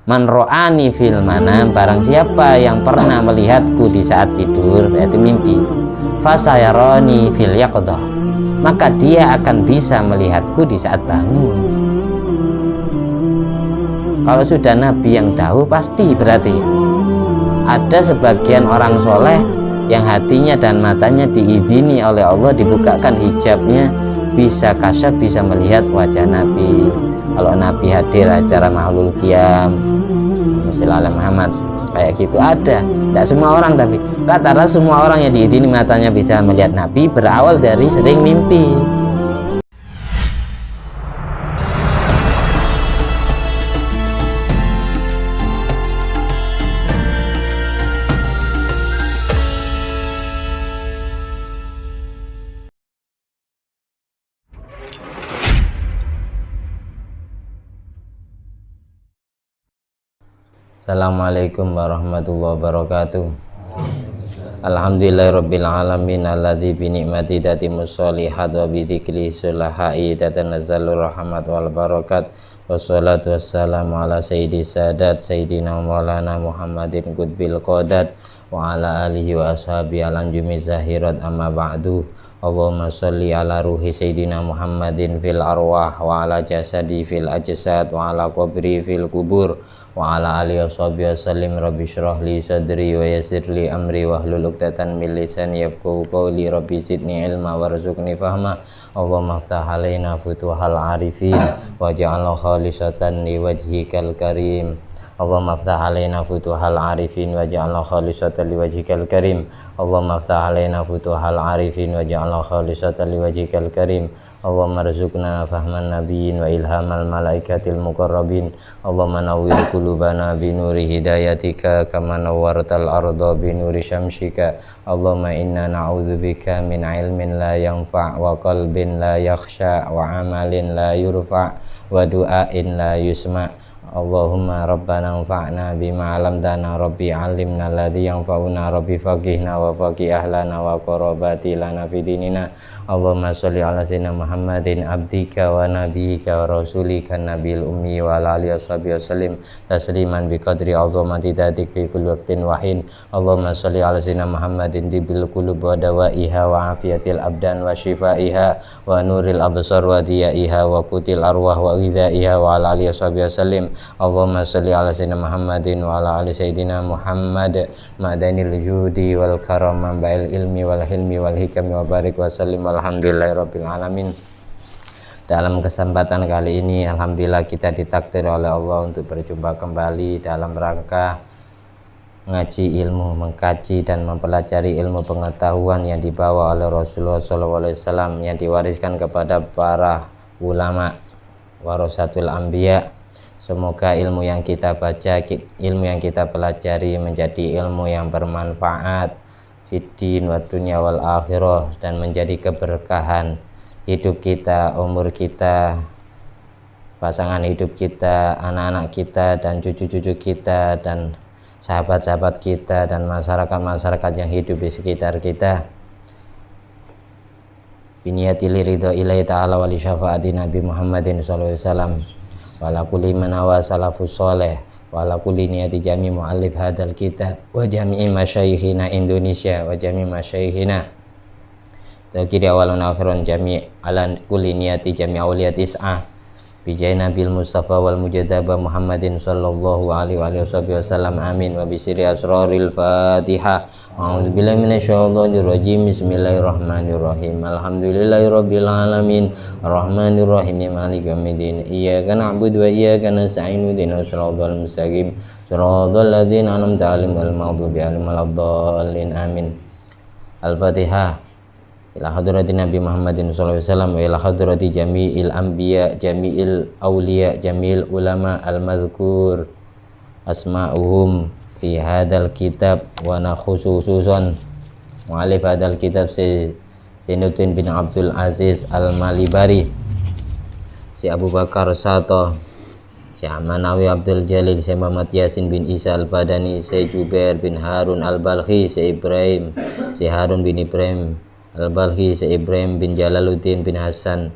Man ro'ani fil manam, barang siapa yang pernah melihatku di saat tidur, yaitu mimpi, fasayaroni fil yaqdah, maka dia akan bisa melihatku di saat bangun. Kalau sudah Nabi yang dahulu pasti berarti ada sebagian orang soleh yang hatinya dan matanya diizini oleh Allah, dibukakan hijabnya, bisa kasyaf, bisa melihat wajah Nabi. Kalau Nabi hadir acara Maulul Qiyam Muhammad Muhammad kayak gitu ada. Tidak semua orang, tapi rata-rata semua orang yang diizini matanya bisa melihat Nabi berawal dari sering mimpi. Assalamualaikum warahmatullahi wabarakatuh. Alhamdulillahirabbil alamin alladzi bi ni'mati tatimmus sholihat wa bi dzikri sulahai tatanazzalur rahmat wal barakat. Wassalatu wassalamu ala sayyidi sadat sayyidina maulana Muhammadin qutbil qadat wa ala alihi wa ashabi alanjumi zahirat amma ba'du. Allahumma sholli ala ruhi sayyidina Muhammadin fil arwah wa ala jasadi fil ajsad wa ala qabri fil kubur wa ala alihi washabihi wasallim. Rabbi shrah li sadri wa yassir li amri wahlul 'uqdatam min lisani yafqahu qawli. Rabbi zidni ilma warzuqni fahma. Allahumma iftah alaina futuhal arifin waj'alna khalisatan li wajhikal karim. Allahumma iftah alaina futuhal arifin waj'alna khalisatan li wajhikal karim. Allahumma iftah alaina futuhal arifin waj'alna khalisatan li wajhikal karim. Allahumma rzuqna fahman nabiyyin wa ilhamal malaikatil muqarrabin. Allahumma nawwir qulubana bi nuri hidayatika kama nawwartal arda bi nuri syamsika. Allahumma inna na'udzubika min ilmin la yanfa' wa qalbin la yakhsha wa amalin la yurfa' wa du'ain la yusma'. Allahumma rabbana anfa'na bima 'allamtana rabbi 'allimna alladhi yanfa'una rabbi faqihna wa faqih ahlana wa qarabati lana fi dinina. Allahumma sholli ala sayyidina Muhammadin abdika wa nabiyyika wa rasulika nabil ummi wa ala alihi washabihi wasallim tasliman bi qadri azamati dzatik fi kulli waqtin wa hin. Allahumma sholli ala sayyidina Muhammadin tibil qulub wa dawaiha wa afiyatil abdan wa shifaiha wa nuril absar wa diyaiha wa qutil arwah wa ghidaiha wa ala alihi washabihi wasallim. Allahumma sholli ala sayyidina Muhammadin wa ala ali sayyidina Muhammad madanil judi wal karam mamba'il ilmi wal hilmi wal hikami wa barik wa sallim walhamdulillahirabbil alamin. Dalam kesempatan kali ini alhamdulillah kita ditakdir oleh Allah untuk berjumpa kembali dalam rangka ngaji ilmu, mengkaji dan mempelajari ilmu pengetahuan yang dibawa oleh Rasulullah SAW yang diwariskan kepada para ulama warasatul anbiya. Semoga ilmu yang kita baca, ilmu yang kita pelajari menjadi ilmu yang bermanfaat fiddin wa dunya wal akhirah dan menjadi keberkahan hidup kita, umur kita, pasangan hidup kita, anak-anak kita dan cucu-cucu kita dan sahabat-sahabat kita dan masyarakat-masyarakat yang hidup di sekitar kita. Biniyati liridho ilahi ta'ala wa li syafaati Nabi Muhammadin sallallahu alaihi wasallam wa ala kulli man awa salafus soleh wa ala kulli niyati jami mu'allif hadal kitab wa jami'i masyayikhina Indonesia wa jami'i masyayikhina takiri awalun akhirun jami' ala kulli niyati jami' awliya tis'ah bijai Nabil Mustafa wal Mujadaba Muhammadin sallallahu alaihi wasallam amin wa bisiri asraril Fatiha. A'udzubillahi minasyaitonir rajim. Bismillahirrahmanirrahim. Alhamdulillahirabbil alamin arrahmanir rahim maliki yaumiddin. Iyyaka na'budu wa iyyaka nasta'in ihdinas siratal mustaqim siratal ladzina an'amta 'alaihim ghairil maghdubi 'alaihim waladdallin amin. Al-Fatihah. Ila hadrati Nabi Muhammadin sallallahu alaihi wasallam wa ila hadrati jami'il anbiya jami'il awliya jami'il ulama al-madhkur asma'uhum fi hadal kitab wa nakhususun mu'alif hadal kitab Zainuddin bin Abdul Aziz al-Malibari, si Abu Bakar Sato, si Amanawi Abdul Jalil, si Muhammad Yasin bin Isa al-Badani, si Jubair bin Harun al-Balkhi, si Ibrahim, si Harun bin Ibrahim al-Balkhi, si Ibrahim bin Jalaluddin bin Hasan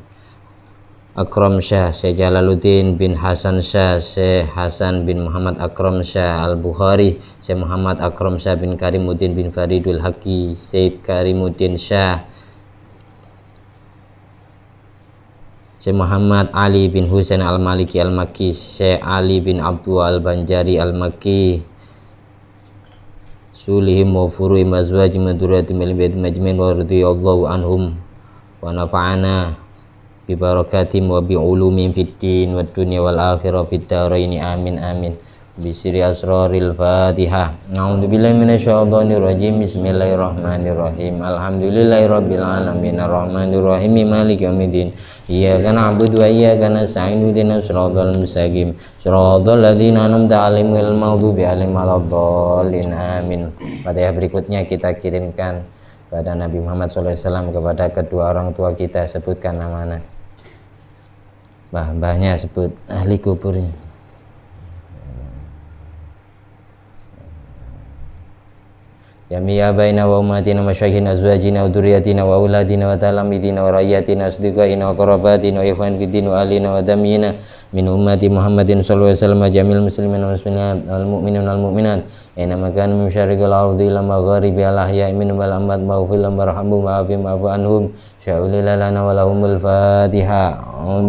Akram Syah, Syekh Jalaluddin bin Hasan Syah, Syekh Hasan bin Muhammad Akram Syah Al-Bukhari, Syekh Muhammad Akram Syah bin Karimuddin bin Faridul Haqi, Syekh Karimuddin Syah, Syekh Muhammad Ali bin Husain Al-Maliki Al-Makki, Syekh Ali bin Abdul Al-Banjari Al-Makki, sulihim wa furuhim azwajim wa dzurriyyatim majmin wa radhiyallahu anhum wa nafa'ana bi barakatim wa bi ulumin fid din wad dunya wal akhirah fid dharain amin amin bi sirri asraril fatihah. A'udzubillahi minasyaitonir rajim. Bismillahirrahmanirrahim. Alhamdulillahirabbil alamin arrahmanir rahim maliki yaumiddin. Iyyaka na'budu wa iyyaka nasta'in ihdinas siratal mustaqim siratal ladzina an'amta 'alaihim ghairil maghdubi 'alaihim waladdallin amin. Fatihah berikutnya kita kirimkan kepada Nabi Muhammad SAW, kepada kedua orang tua kita. Sebutkan namanya, mbahnya sebut, ahli kuburnya. Jami'a baina wa ummatina wa masyayikhina azwajina wa dzurriyyatina wa auladina wa talamidina wa rayyatina wa asdiqaina wa qarabatina wa ikhwan fiddin wa alina wa damina min ummati Muhammadin sallallahu alaihi wasallam jamil muslimin wal muslimat wal mu'minin wal mu'minat aina makan min syarqil ardi ila magharibi al ahya'i minhum wal amwat maghfir warhamhum wa'afihim wa'fu anhum sya'ulil lana wa lahumul fatihah.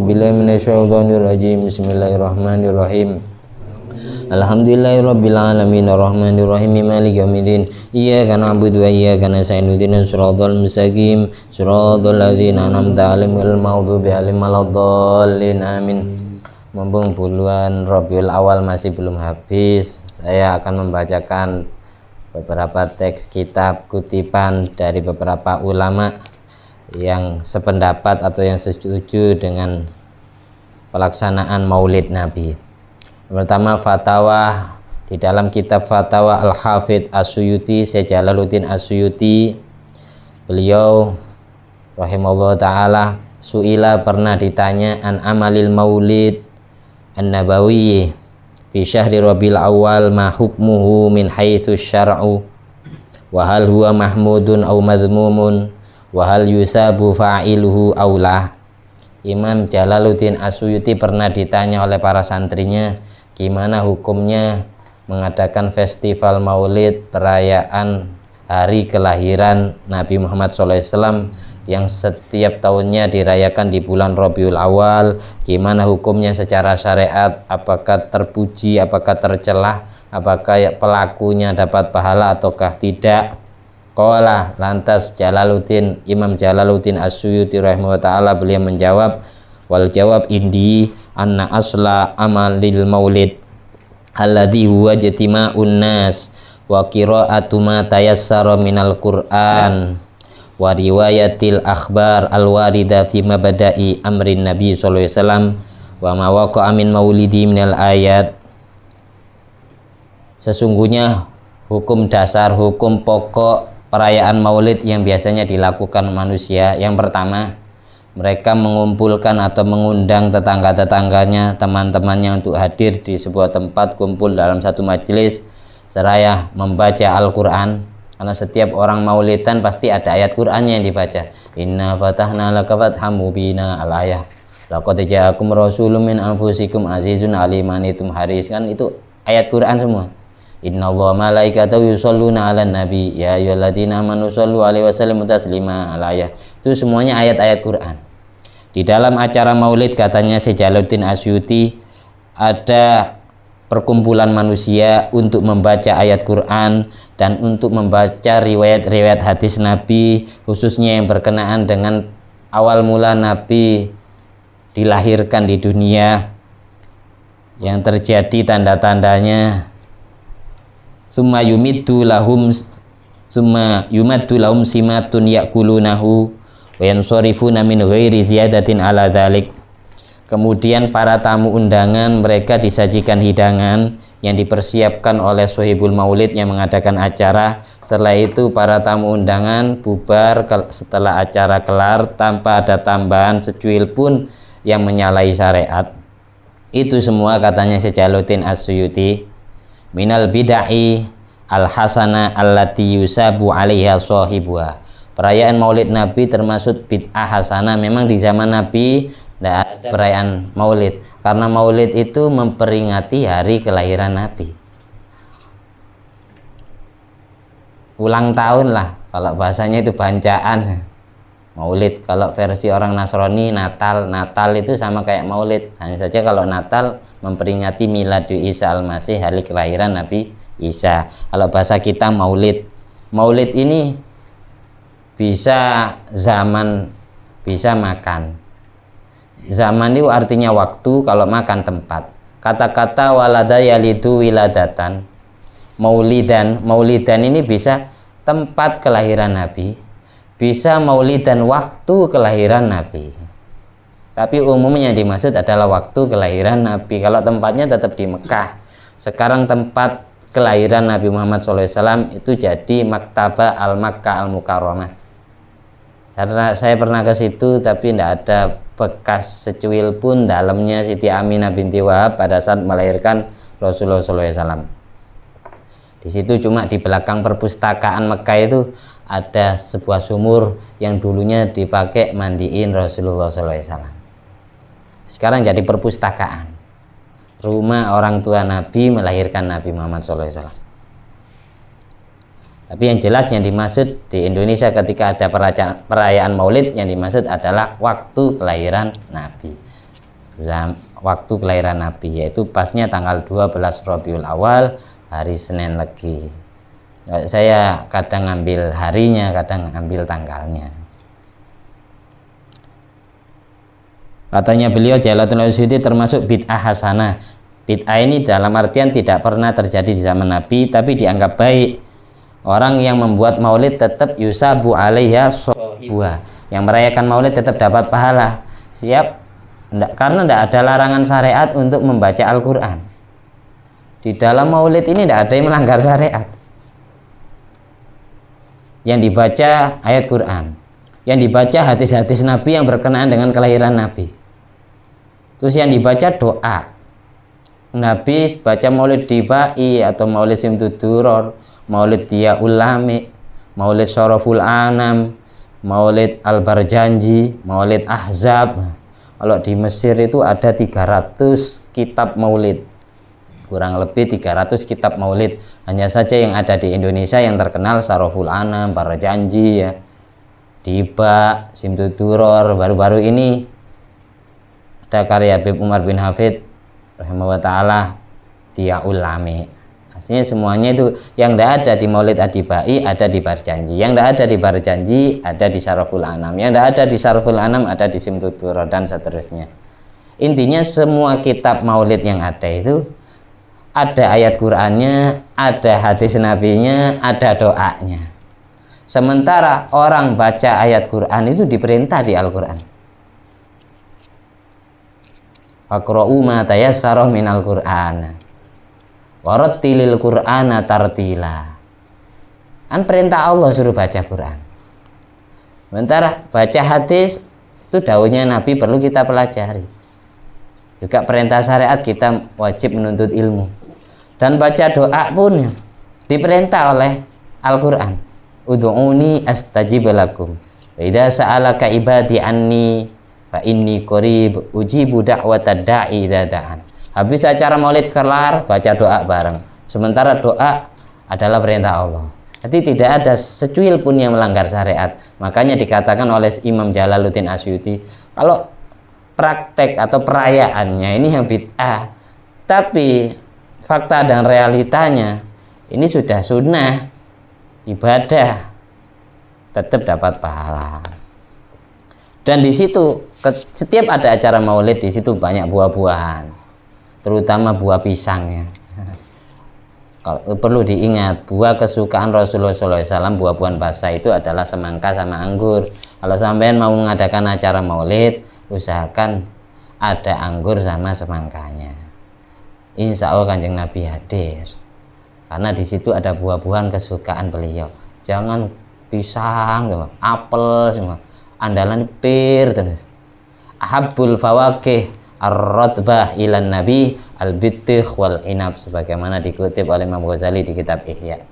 Billahi minasyaitonir rajim. Bismillahirrahmanirrahim. Alhamdulillahirabbil alamin arrahmanir rahim maliki yaumiddin. Iyyaka na'budu wa iyyaka nasta'in ihdinas siratal mustaqim siratal ladzina an'amta 'alaihim ghairil maghdubi 'alaihim waladdallin amin. Mumpung bulan Rabiul Awal masih belum habis, saya akan membacakan beberapa teks kitab kutipan dari beberapa ulama yang sependapat atau yang setuju dengan pelaksanaan Maulid Nabi. Pertama, fatwa di dalam kitab Fatwa Al-Hafidz As-Suyuti, Syekh Jalaluddin As-Suyuti, beliau rahimahullah ta'ala su'ila, pernah ditanya, an amalil maulid an-nabawi fi syahri Rabiul Awal ma hukmuhu min haitsu syar'u wa hal huwa mahmudun aw madhmumun wa hal yusabu fa'iluhu aw la. Imam Jalaluddin As-Suyuti pernah ditanya oleh para santrinya, gimana hukumnya mengadakan festival maulid, perayaan hari kelahiran Nabi Muhammad SAW yang setiap tahunnya dirayakan di bulan Rabiul Awal. Gimana hukumnya secara syariat, apakah terpuji, apakah tercelah, apakah pelakunya dapat pahala ataukah tidak. Qala, lantas Imam Jalaluddin As-Suyuti rahimahullah ta'ala beliau menjawab, wal jawab indi anna asla amalil maulid alladhi huwa jatima'un nas wa qira'atu ma tayassara minal Qur'an wa riwayatil akhbar al-warida fi mabada'i amrin Nabi sallallahu alaihi wasallam wa ma waqa'a min maulidi minal ayat. Sesungguhnya hukum dasar, hukum pokok perayaan maulid yang biasanya dilakukan manusia, yang pertama, mereka mengumpulkan atau mengundang tetangga-tetangganya, teman-temannya untuk hadir di sebuah tempat kumpul dalam satu majelis seraya membaca Al-Quran. Karena setiap orang maulidan pasti ada ayat Qur'annya yang dibaca. Inna fatahna laka fatham mubina al-ayah. Laqad ja'akum rasulun min anfusikum azizun alimanitum haris. Kan itu ayat Qur'an semua. Innallaha malaikatahu yusholluna 'alan nabi ya ayyuhalladzina amanu shollu 'alaihi wa sallimu taslima al-ayah. Itu semuanya ayat-ayat Quran. Di dalam acara maulid, katanya Syekh Jalaluddin As-Suyuti, ada perkumpulan manusia untuk membaca ayat Quran dan untuk membaca riwayat-riwayat hadis Nabi, khususnya yang berkenaan dengan awal mula Nabi dilahirkan di dunia, yang terjadi tanda-tandanya. Summa yumaddu lahum simatun yakulunahu wa yansarifuna min ghairi ziyadatin ala dzalik. Kemudian para tamu undangan, mereka disajikan hidangan yang dipersiapkan oleh Sohibul Maulid yang mengadakan acara. Setelah itu para tamu undangan bubar setelah acara kelar tanpa ada tambahan secuil pun yang menyalahi syariat. Itu semua, katanya Syekh Jalaluddin As-Suyuti, minal bid'ai al-hasana allati yusabu 'alaiha shahibuha. Perayaan Maulid Nabi termasuk bid'ah hasanah. Memang di zaman Nabi Tidak ada perayaan Maulid, karena Maulid itu memperingati hari kelahiran Nabi. Ulang tahun lah, kalau bahasanya itu bancaan. Maulid, kalau versi orang Nasrani Natal. Natal itu sama kayak Maulid, hanya saja kalau Natal memperingati Miladu Isa Al-Masih, hari kelahiran Nabi Isa. Kalau bahasa kita Maulid. Maulid ini bisa zaman, bisa makan. Zaman itu artinya waktu, kalau makan tempat. Kata-kata walada yalidu wiladatan, Maulidan ini bisa tempat kelahiran Nabi, bisa maulidan waktu kelahiran Nabi. Tapi umumnya dimaksud adalah waktu kelahiran Nabi. Kalau tempatnya tetap di Mekah. Sekarang tempat kelahiran Nabi Muhammad SAW itu jadi Maktabah Al-Makkah Al-Mukarramah. Karena saya pernah ke situ, tapi tidak ada bekas secuil pun dalamnya Siti Aminah binti Wahab pada saat melahirkan Rasulullah SAW. Di situ cuma di belakang perpustakaan Mekah itu ada sebuah sumur yang dulunya dipakai mandiin Rasulullah SAW. Sekarang jadi perpustakaan, rumah orang tua Nabi melahirkan Nabi Muhammad SAW. Tapi yang jelas yang dimaksud di Indonesia ketika ada perayaan Maulid, yang dimaksud adalah waktu kelahiran Nabi. Waktu kelahiran Nabi, yaitu pasnya tanggal 12 Rabiul Awal, hari Senin Legi. Saya kadang ngambil harinya, kadang ngambil tanggalnya. Katanya beliau, Jalalatul Suyuti termasuk bid'ah hasanah. Bid'ah ini dalam artian tidak pernah terjadi di zaman Nabi, tapi dianggap baik. Orang yang membuat maulid tetap yusabu alaiha sohibuha. Yang merayakan maulid tetap dapat pahala. Siap? Karena tidak ada larangan syariat untuk membaca Al-Quran. Di dalam maulid ini tidak ada yang melanggar syariat. Yang dibaca ayat Quran, yang dibaca hadis-hadis Nabi yang berkenaan dengan kelahiran Nabi. Terus yang dibaca doa. Nabi baca maulid dibai atau maulid simtuduror, maulid dia ulami, maulid syaraful anam, maulid al-barjanji, maulid ahzab. Kalau di Mesir itu ada 300 kitab maulid, kurang lebih 300 kitab maulid. Hanya saja yang ada di Indonesia yang terkenal Syaraful Anam, Para Janji, ya, Diba, Simtuduror. Baru-baru ini ada karya Habib Umar bin Hafid rahimahullah ta'ala, Dia Ulami. Aslinya semuanya itu yang tidak ada di Maulid Adibai ada di Barjanji, yang tidak ada di Barjanji ada di Syaraful Anam, yang tidak ada di Syaraful Anam ada di Simtuduror, dan seterusnya. Intinya semua kitab maulid yang ada itu ada ayat Qur'annya, ada hadis nabinya, ada doanya. Sementara orang baca ayat Qur'an itu diperintah di Al-Qur'an. Faqra'u ma tayassara minal Qur'an. Warattilil Qur'ana tartila. Kan perintah Allah suruh baca Qur'an. Sementara baca hadis itu dawuhnya Nabi perlu kita pelajari. Juga perintah syariat kita wajib menuntut ilmu. Dan baca doa pun diperintah oleh Al-Quran. Ud'uni astajib lakum. Wa idza sa'alaka ibadi anni fa inni qarib ujibu da'watad da'i idza da'an. Habis acara maulid kelar, baca doa bareng. Sementara doa adalah perintah Allah. Jadi tidak ada secuil pun yang melanggar syariat. Makanya dikatakan oleh Imam Jalaluddin Asyuti, kalau praktek atau perayaannya ini yang bid'ah, tapi fakta dan realitanya ini sudah sunnah ibadah, tetap dapat pahala. Dan di situ setiap ada acara maulid, di situ banyak buah-buahan, terutama buah pisang ya. Kalau perlu diingat, buah kesukaan Rasulullah SAW, buah-buahan basah itu adalah semangka sama anggur. Kalau sampean mau mengadakan acara maulid, usahakan ada anggur sama semangkanya. Insya Allah Kanjeng Nabi hadir, karena di situ ada buah-buahan kesukaan beliau. Jangan pisang, apel semua. Andalan pir terus. Ahabbul fawakih ar-radbah ilan nabi al-bittih wal inab, sebagaimana dikutip oleh Imam Ghazali di kitab Ihya.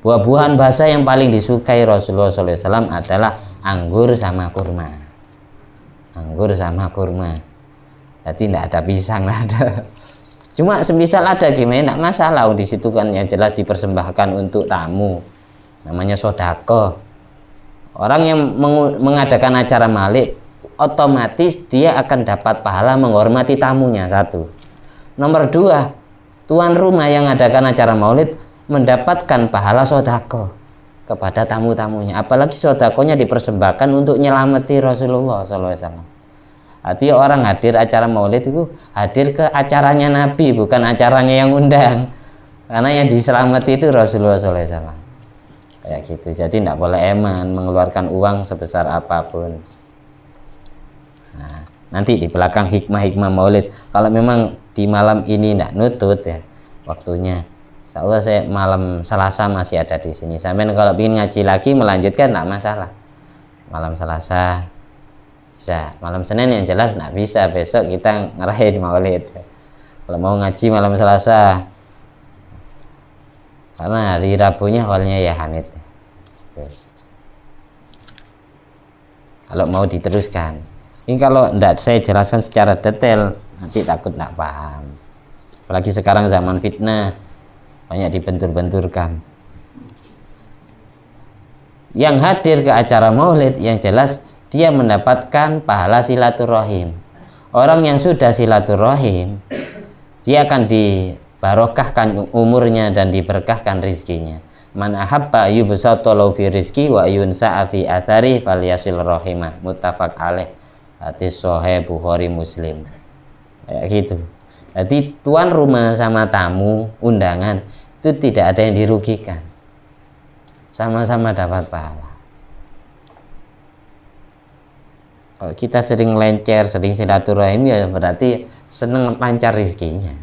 Buah-buahan basah yang paling disukai Rasulullah SAW adalah anggur sama kurma. anggur sama kurma. Jadi tidak ada pisang, tidak ada. Cuma semisal ada gimana, tidak masalah. Di situ kan yang jelas dipersembahkan untuk tamu, namanya sodako. Orang yang mengadakan acara maulid, otomatis dia akan dapat pahala menghormati tamunya, satu. Nomor dua, tuan rumah yang mengadakan acara maulid mendapatkan pahala sodako kepada tamu-tamunya. Apalagi sodakonya dipersembahkan untuk nyelamati Rasulullah SAW. Artinya orang hadir acara maulid itu hadir ke acaranya Nabi, bukan acaranya yang undang. Karena yang diselamati itu Rasulullah SAW. Kayak gitu. Jadi tidak boleh eman mengeluarkan uang sebesar apapun. Nah, nanti di belakang hikmah-hikmah maulid. Kalau memang di malam ini tidak nutut ya waktunya, insya Allah saya malam Selasa masih ada di sini. Sampai kalau ingin ngaji lagi melanjutkan tidak masalah. Malam Selasa bisa, malam Senin yang jelas nggak bisa, besok kita ngerayain maulid. Kalau mau ngaji malam Selasa, karena hari Rabunya hallnya ya Hamid. Kalau mau diteruskan, ini kalau tidak saya jelaskan secara detail nanti takut nggak paham. Apalagi sekarang zaman fitnah, banyak dibentur-benturkan. Yang hadir ke acara maulid yang jelas dia mendapatkan pahala silaturahim. Orang yang sudah silaturahim, dia akan dibarokahkan umurnya dan diberkahkan rizkinya. Man ahabba yubsata lahu fi rizki wa yunsa'a fi athari falyasil rahimah. Muttafaq alaih. Hadis sahih Bukhari Muslim. Kayak gitu. Jadi tuan rumah sama tamu undangan itu tidak ada yang dirugikan. Sama-sama dapat pahala. Kalau kita sering lencer, sering silaturahim ya berarti seneng lancar rizkinya.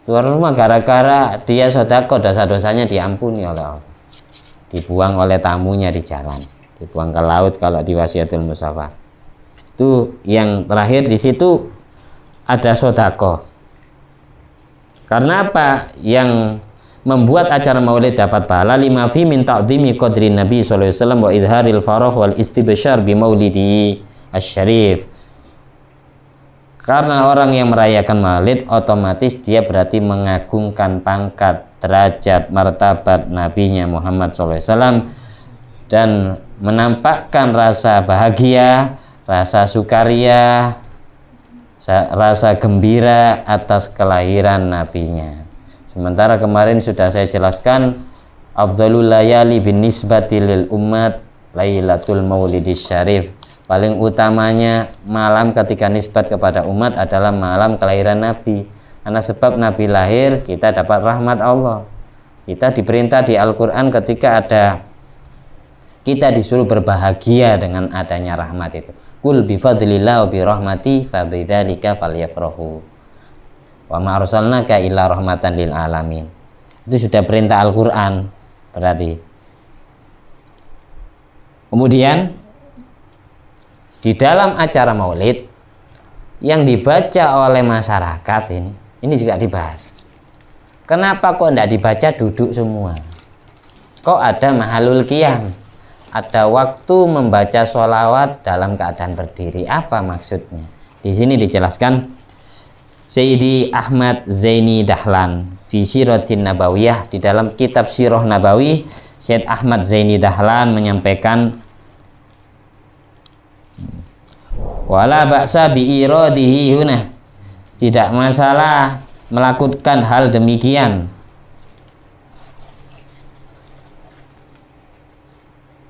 Tuan rumah gara-gara dia sodako, dosa-dosanya diampuni oleh Allah. Dibuang oleh tamunya di jalan, dibuang ke laut kalau di wasiatul musafah. Itu yang terakhir di situ ada sodako. Karena apa? Yang membuat acara maulid dapat pahala lima fi min ta'dhimi qadri Nabi sallallahu alaihi wasallam wa idharil farah wal istibsyar bi maulidi asy-syarif. Karena orang yang merayakan maulid otomatis dia berarti mengagungkan pangkat, derajat, martabat nabinya Muhammad sallallahu alaihi wasallam dan menampakkan rasa bahagia, rasa sukaria, rasa gembira atas kelahiran nabinya. Sementara kemarin sudah saya jelaskan afdhalul layali bin nisbati lil umat lailatul maulidis syarif. Paling utamanya malam ketika nisbat kepada umat adalah malam kelahiran Nabi. Karena sebab Nabi lahir kita dapat rahmat Allah. Kita diperintah di Al-Quran ketika kita disuruh berbahagia dengan adanya rahmat itu. Qul bi fadlillah wa bi rahmati fa bidzalika falyafrahu. Wa ma arsalnaka illa rahmatan lil alamin. Itu sudah perintah Al-Qur'an berarti. Kemudian di dalam acara maulid yang dibaca oleh masyarakat ini juga dibahas. Kenapa kok tidak dibaca duduk semua? Kok ada mahalul qiyam? Ada waktu membaca sholawat dalam keadaan berdiri. Apa maksudnya? Di sini dijelaskan Sayyidi Ahmad Zaini Dahlan fi Siratin Nabawiyah, di dalam kitab Sirah Nabawi Syed Ahmad Zaini Dahlan menyampaikan wala ba'sa bi iradihi huna, tidak masalah melakukan hal demikian.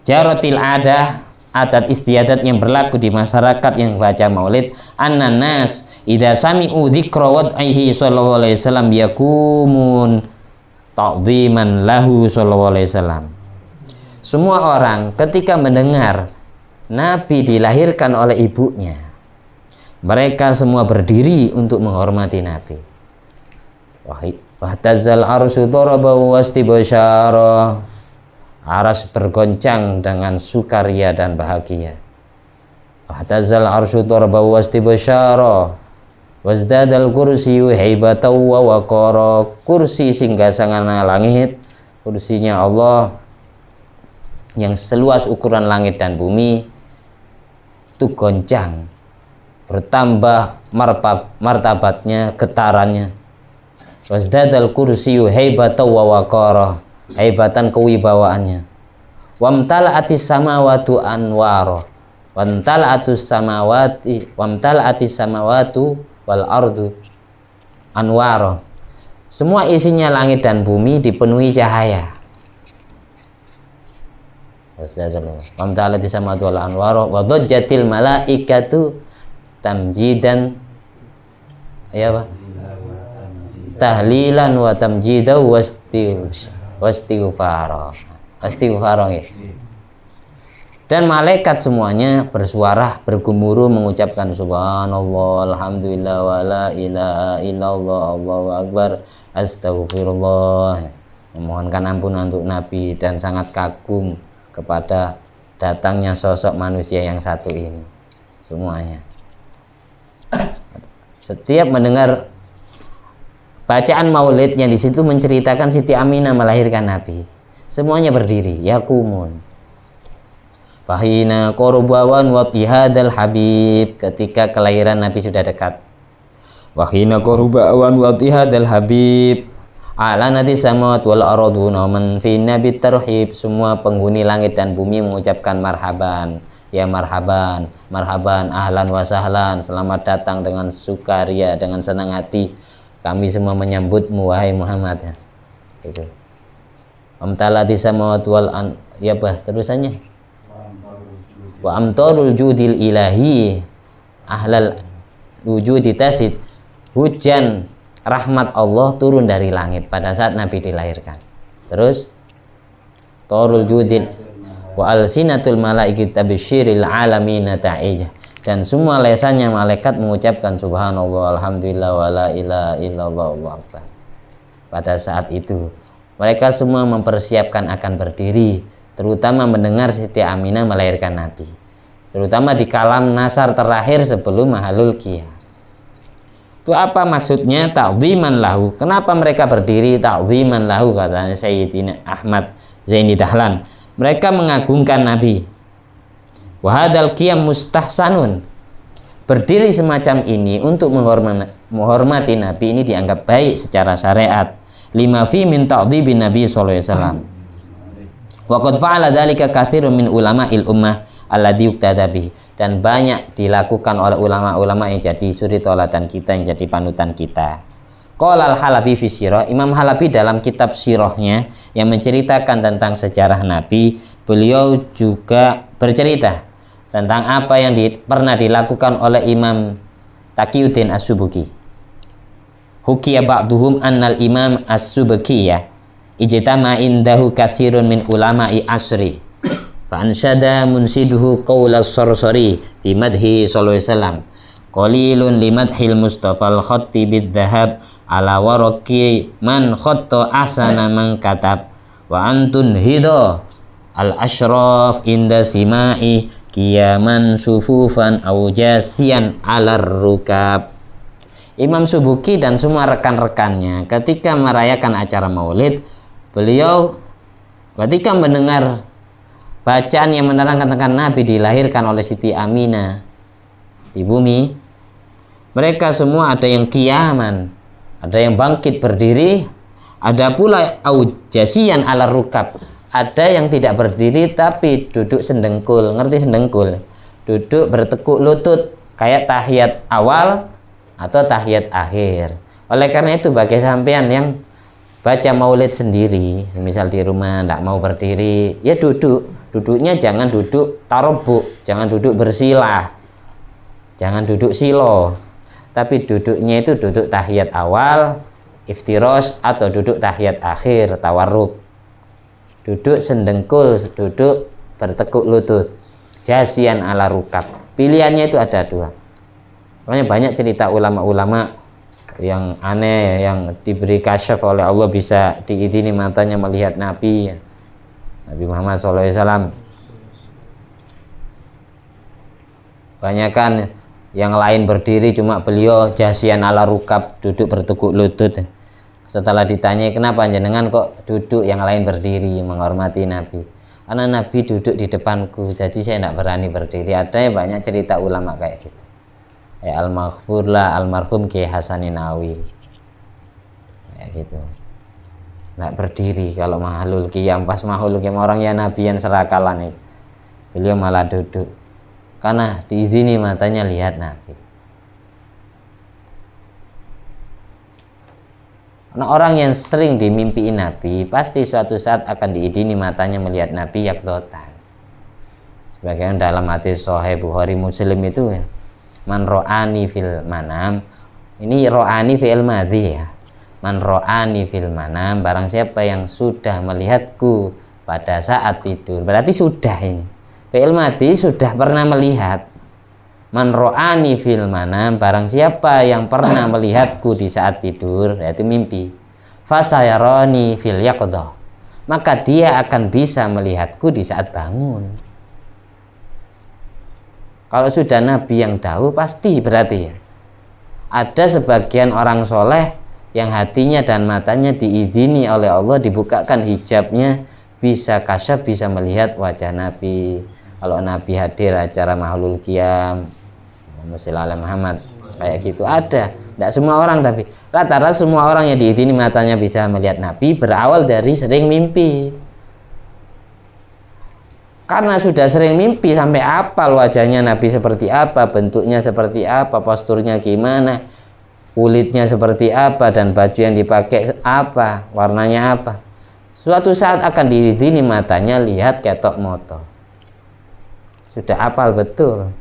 Jaratil adah, adat istiadat yang berlaku di masyarakat yang baca maulid, annanas idza sami'u dzikra wad'ihi sallallahu alaihi wasallam yakumun ta'dhiman lahu sallallahu alaihi wasallam. Semua orang ketika mendengar Nabi dilahirkan oleh ibunya, mereka semua berdiri untuk menghormati Nabi. Wahtazal arsy daraba wastibsyara, aras bergoncang dengan sukaria dan bahagia. Wahtazal arsy daraba wastibsyara wazdadal kursiyyu haibatan wa waqara, kursi singgasana langit, kursinya Allah yang seluas ukuran langit dan bumi, itu goncang, bertambah martabatnya, getarannya. Wasdadal kursiyu haibatan wa waqara, haibatan kewibawaannya. Wamtala'atis samawatu anwara, wamtala'atis samawatu wal ardu anwara. Semua isinya langit dan bumi dipenuhi cahaya. Wamtala'atis samawatu wal anwara wa dhajjatil malaikatu tamjidan, ya Pak, tahlilan wa tamjidan wastighfara ya. Dan malaikat semuanya bersuara, bergemuruh mengucapkan subhanallah, alhamdulillah, wa la ilaha illallah, Allahu akbar, astagfirullah, memohonkan ampunan untuk Nabi dan sangat kagum kepada datangnya sosok manusia yang satu ini. Semuanya setiap mendengar bacaan maulid yang di situ menceritakan Siti Aminah melahirkan Nabi, semuanya berdiri, yakumun. Fahina korbawan watihadal habib, ketika kelahiran Nabi sudah dekat. Wahina korbawan watihadal habib, ala nati samawat wal ardu man fi nabi tarhib, semua penghuni langit dan bumi mengucapkan marhaban. Ya marhaban, marhaban, ahlan wa sahlan, selamat datang dengan sukaria, dengan senang hati. Kami semua menyambutmu wahai Muhammad. Ya. Itu. Amtalati samawati wal ya bah terusannya. Wa amtarul judil ilahi ahlal wujudi tasid, hujan rahmat Allah turun dari langit pada saat Nabi dilahirkan. Terus tarul judil wa alsinatul malaikati tabsyiril alamina ta'ijah, dan semua lesannya malaikat mengucapkan subhanallah, alhamdulillah, wa la ilaha illallah, Allahu akbar. Pada saat itu mereka semua mempersiapkan akan berdiri, terutama mendengar Siti Aminah melahirkan Nabi, terutama di kalam nasar terakhir sebelum mahalul qiyam. Itu apa maksudnya? Ta'ziman lahu. Kenapa mereka berdiri? Ta'ziman lahu, katanya Sayyidina Ahmad Zaini Dahlan. Mereka mengagungkan Nabi. Wahadal qiyam mustahsanun. Berdiri semacam ini untuk menghormati Nabi ini dianggap baik secara syariat. Lima fi min ta'dhibin Nabi sallallahu alaihi wasallam. Wa qad fa'ala dzalika katsirun min ulama'il ummah alladzi yuqtada bihi, dan banyak dilakukan oleh ulama-ulama yang jadi suri tauladan kita, yang jadi panutan kita. Qala al-Halabi fi sirah, Imam Halabi dalam kitab sirahnya yang menceritakan tentang sejarah Nabi, beliau juga bercerita tentang apa yang pernah dilakukan oleh Imam Taqiyuddin As-Subki. Hukiya ba'duhum annal Imam As-Subki ya ijtama indahu kasirun min ulama'i asri fa ansyada munsiduhu qaula as-Sarsari fi madhi sallallahu alaihi wasallam qalilun limadhil Mustafa al-khatti bidh-dhahab ala waraqi man khatta asana man katab wa antun hidha al-ashraf inda simai qiyaman sufufan au jasian alar rukab. Imam Subuki dan semua rekan-rekannya ketika merayakan acara maulid, beliau ketika mendengar bacaan yang menerangkan tentang Nabi dilahirkan oleh Siti Aminah di bumi, mereka semua ada yang qiyaman, ada yang bangkit berdiri, ada pula aujasian ala rukab, ada yang tidak berdiri tapi duduk sendengkul. Ngerti sendengkul? Duduk bertekuk lutut kayak tahiyat awal atau tahiyat akhir. Oleh karena itu bagi sampean yang baca maulid sendiri, misal di rumah tidak mau berdiri, ya duduknya jangan duduk tarobuk, jangan duduk bersilah, jangan duduk silo, tapi duduknya itu duduk tahiyat awal, iftirosh, atau duduk tahiyat akhir, tawarruk. Duduk sendengkul, duduk bertekuk lutut, jasian ala rukab. Pilihannya itu ada dua. Makanya banyak cerita ulama-ulama yang aneh, yang diberi kasyaf oleh Allah, bisa diidini matanya melihat Nabi Muhammad SAW. Banyakan yang lain berdiri, cuma beliau jasian ala rukab, duduk bertekuk lutut. Setelah ditanya kenapa jenengan kok duduk, yang lain berdiri menghormati Nabi. karena Nabi duduk di depanku, jadi saya tidak berani berdiri. Ada banyak cerita ulama kayak gitu. Al-Maghfur lah, almarhum Kiai Hasanin Nawawi kayak gitu, nggak berdiri kalau mahlul qiyam. Pas mahlul qiyam orang ya Nabi yang serakalan itu, beliau malah duduk karena diizini matanya lihat Nabi. Nah, orang yang sering dimimpiin Nabi pasti suatu saat akan diizini matanya melihat Nabi yaqdatan. Sebagaimana dalam hadis Sahih Bukhari Muslim itu ya, man ro'ani fil manam, ini ro'ani fi'il madhi ya, man ro'ani fil manam, barang siapa yang sudah melihatku pada saat tidur, berarti sudah, ini fi'il madhi sudah pernah melihat. Man ro'ani fil manam, barang siapa yang pernah melihatku di saat tidur, yaitu mimpi, fasayaroni fil yaqdah, maka dia akan bisa melihatku di saat bangun. Kalau sudah Nabi yang dahulu pasti berarti ya. Ada sebagian orang soleh yang hatinya dan matanya diizini oleh Allah, dibukakan hijabnya, bisa kasyaf, bisa melihat wajah Nabi. Kalau Nabi hadir acara mahlul qiyam, Muhammad kayak gitu ada. Tidak semua orang, tapi rata-rata semua orang yang diizini matanya bisa melihat Nabi berawal dari sering mimpi. Karena sudah sering mimpi sampai apal wajahnya Nabi seperti apa, bentuknya seperti apa, posturnya gimana, kulitnya seperti apa, dan baju yang dipakai apa, warnanya apa. Suatu saat akan diizini matanya lihat ketok moto. Sudah apal betul.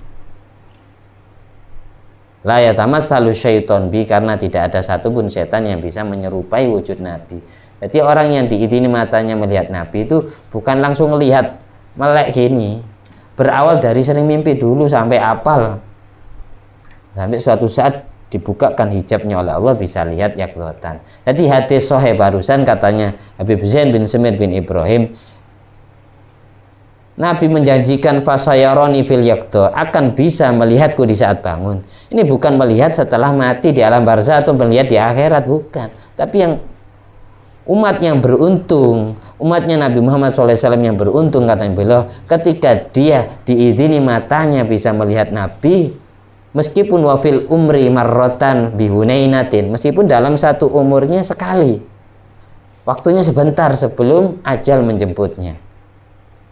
La yatamatsalu syaiton bi, karena tidak ada satupun setan yang bisa menyerupai wujud Nabi. Jadi orang yang diizini matanya melihat Nabi itu bukan langsung melihat melek gini, berawal dari sering mimpi dulu sampai apal, sampai suatu saat dibukakan hijabnya oleh Allah bisa lihat yaqdatan. Jadi hadis sahih barusan katanya Habib Zain bin Semir bin Ibrahim, Nabi menjanjikan fasayaroni fil yaqdah, akan bisa melihatku di saat bangun. Ini bukan melihat setelah mati di alam barzah atau melihat di akhirat, bukan. Tapi yang umat yang beruntung, umatnya Nabi Muhammad SAW yang beruntung, katanya beliau, ketika dia diizini matanya bisa melihat Nabi, meskipun wafil umri marrotan bihunainatin, meskipun dalam satu umurnya sekali, waktunya sebentar sebelum ajal menjemputnya,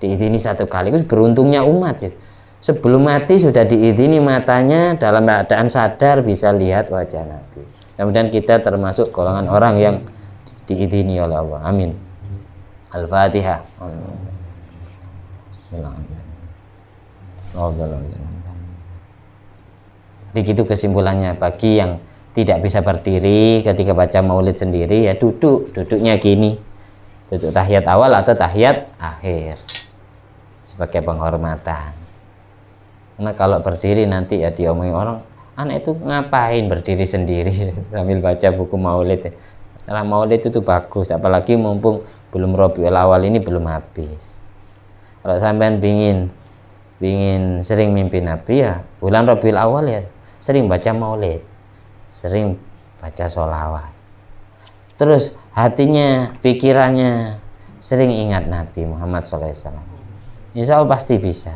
diizini satu kali. Itu beruntungnya umat gitu. Sebelum mati sudah diizini matanya dalam keadaan sadar bisa lihat wajah Nabi. Kemudian kita termasuk golongan orang yang diizini oleh Allah. Amin. Al-Fatihah. Begitu kesimpulannya. Bagi yang tidak bisa berdiri ketika baca maulid sendiri, ya duduknya gini, duduk tahiyat awal atau tahiyat akhir sebagai penghormatan. Karena kalau berdiri nanti ya diomongin orang, anak itu ngapain berdiri sendiri sambil baca buku maulid ya. Karena maulid itu bagus, apalagi mumpung belum Rabiul Awal ini belum habis. Kalau sampean pingin sering mimpi Nabi ya bulan Rabiul Awal ya sering baca maulid, sering baca sholawat, terus hatinya, pikirannya sering ingat Nabi Muhammad SAW. Insya Allah pasti bisa.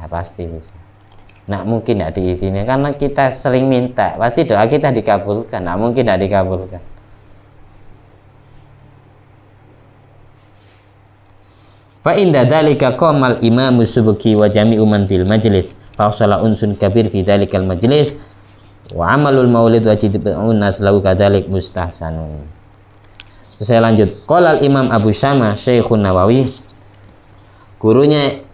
Nah mungkin tidak diizini karena kita sering minta, pasti doa kita dikabulkan. Nah mungkin tidak dikabulkan. Fa inda dzalika qamal imamu subki wa jami'u man fil majlis fa sala unsun kabir fi dzalikal majlis wa amalul maulid wajibun nas lahu kadzalik mustahsanun. Saya lanjut. Qala Imam Abu Syamah Syekhun Nawawi, gurunya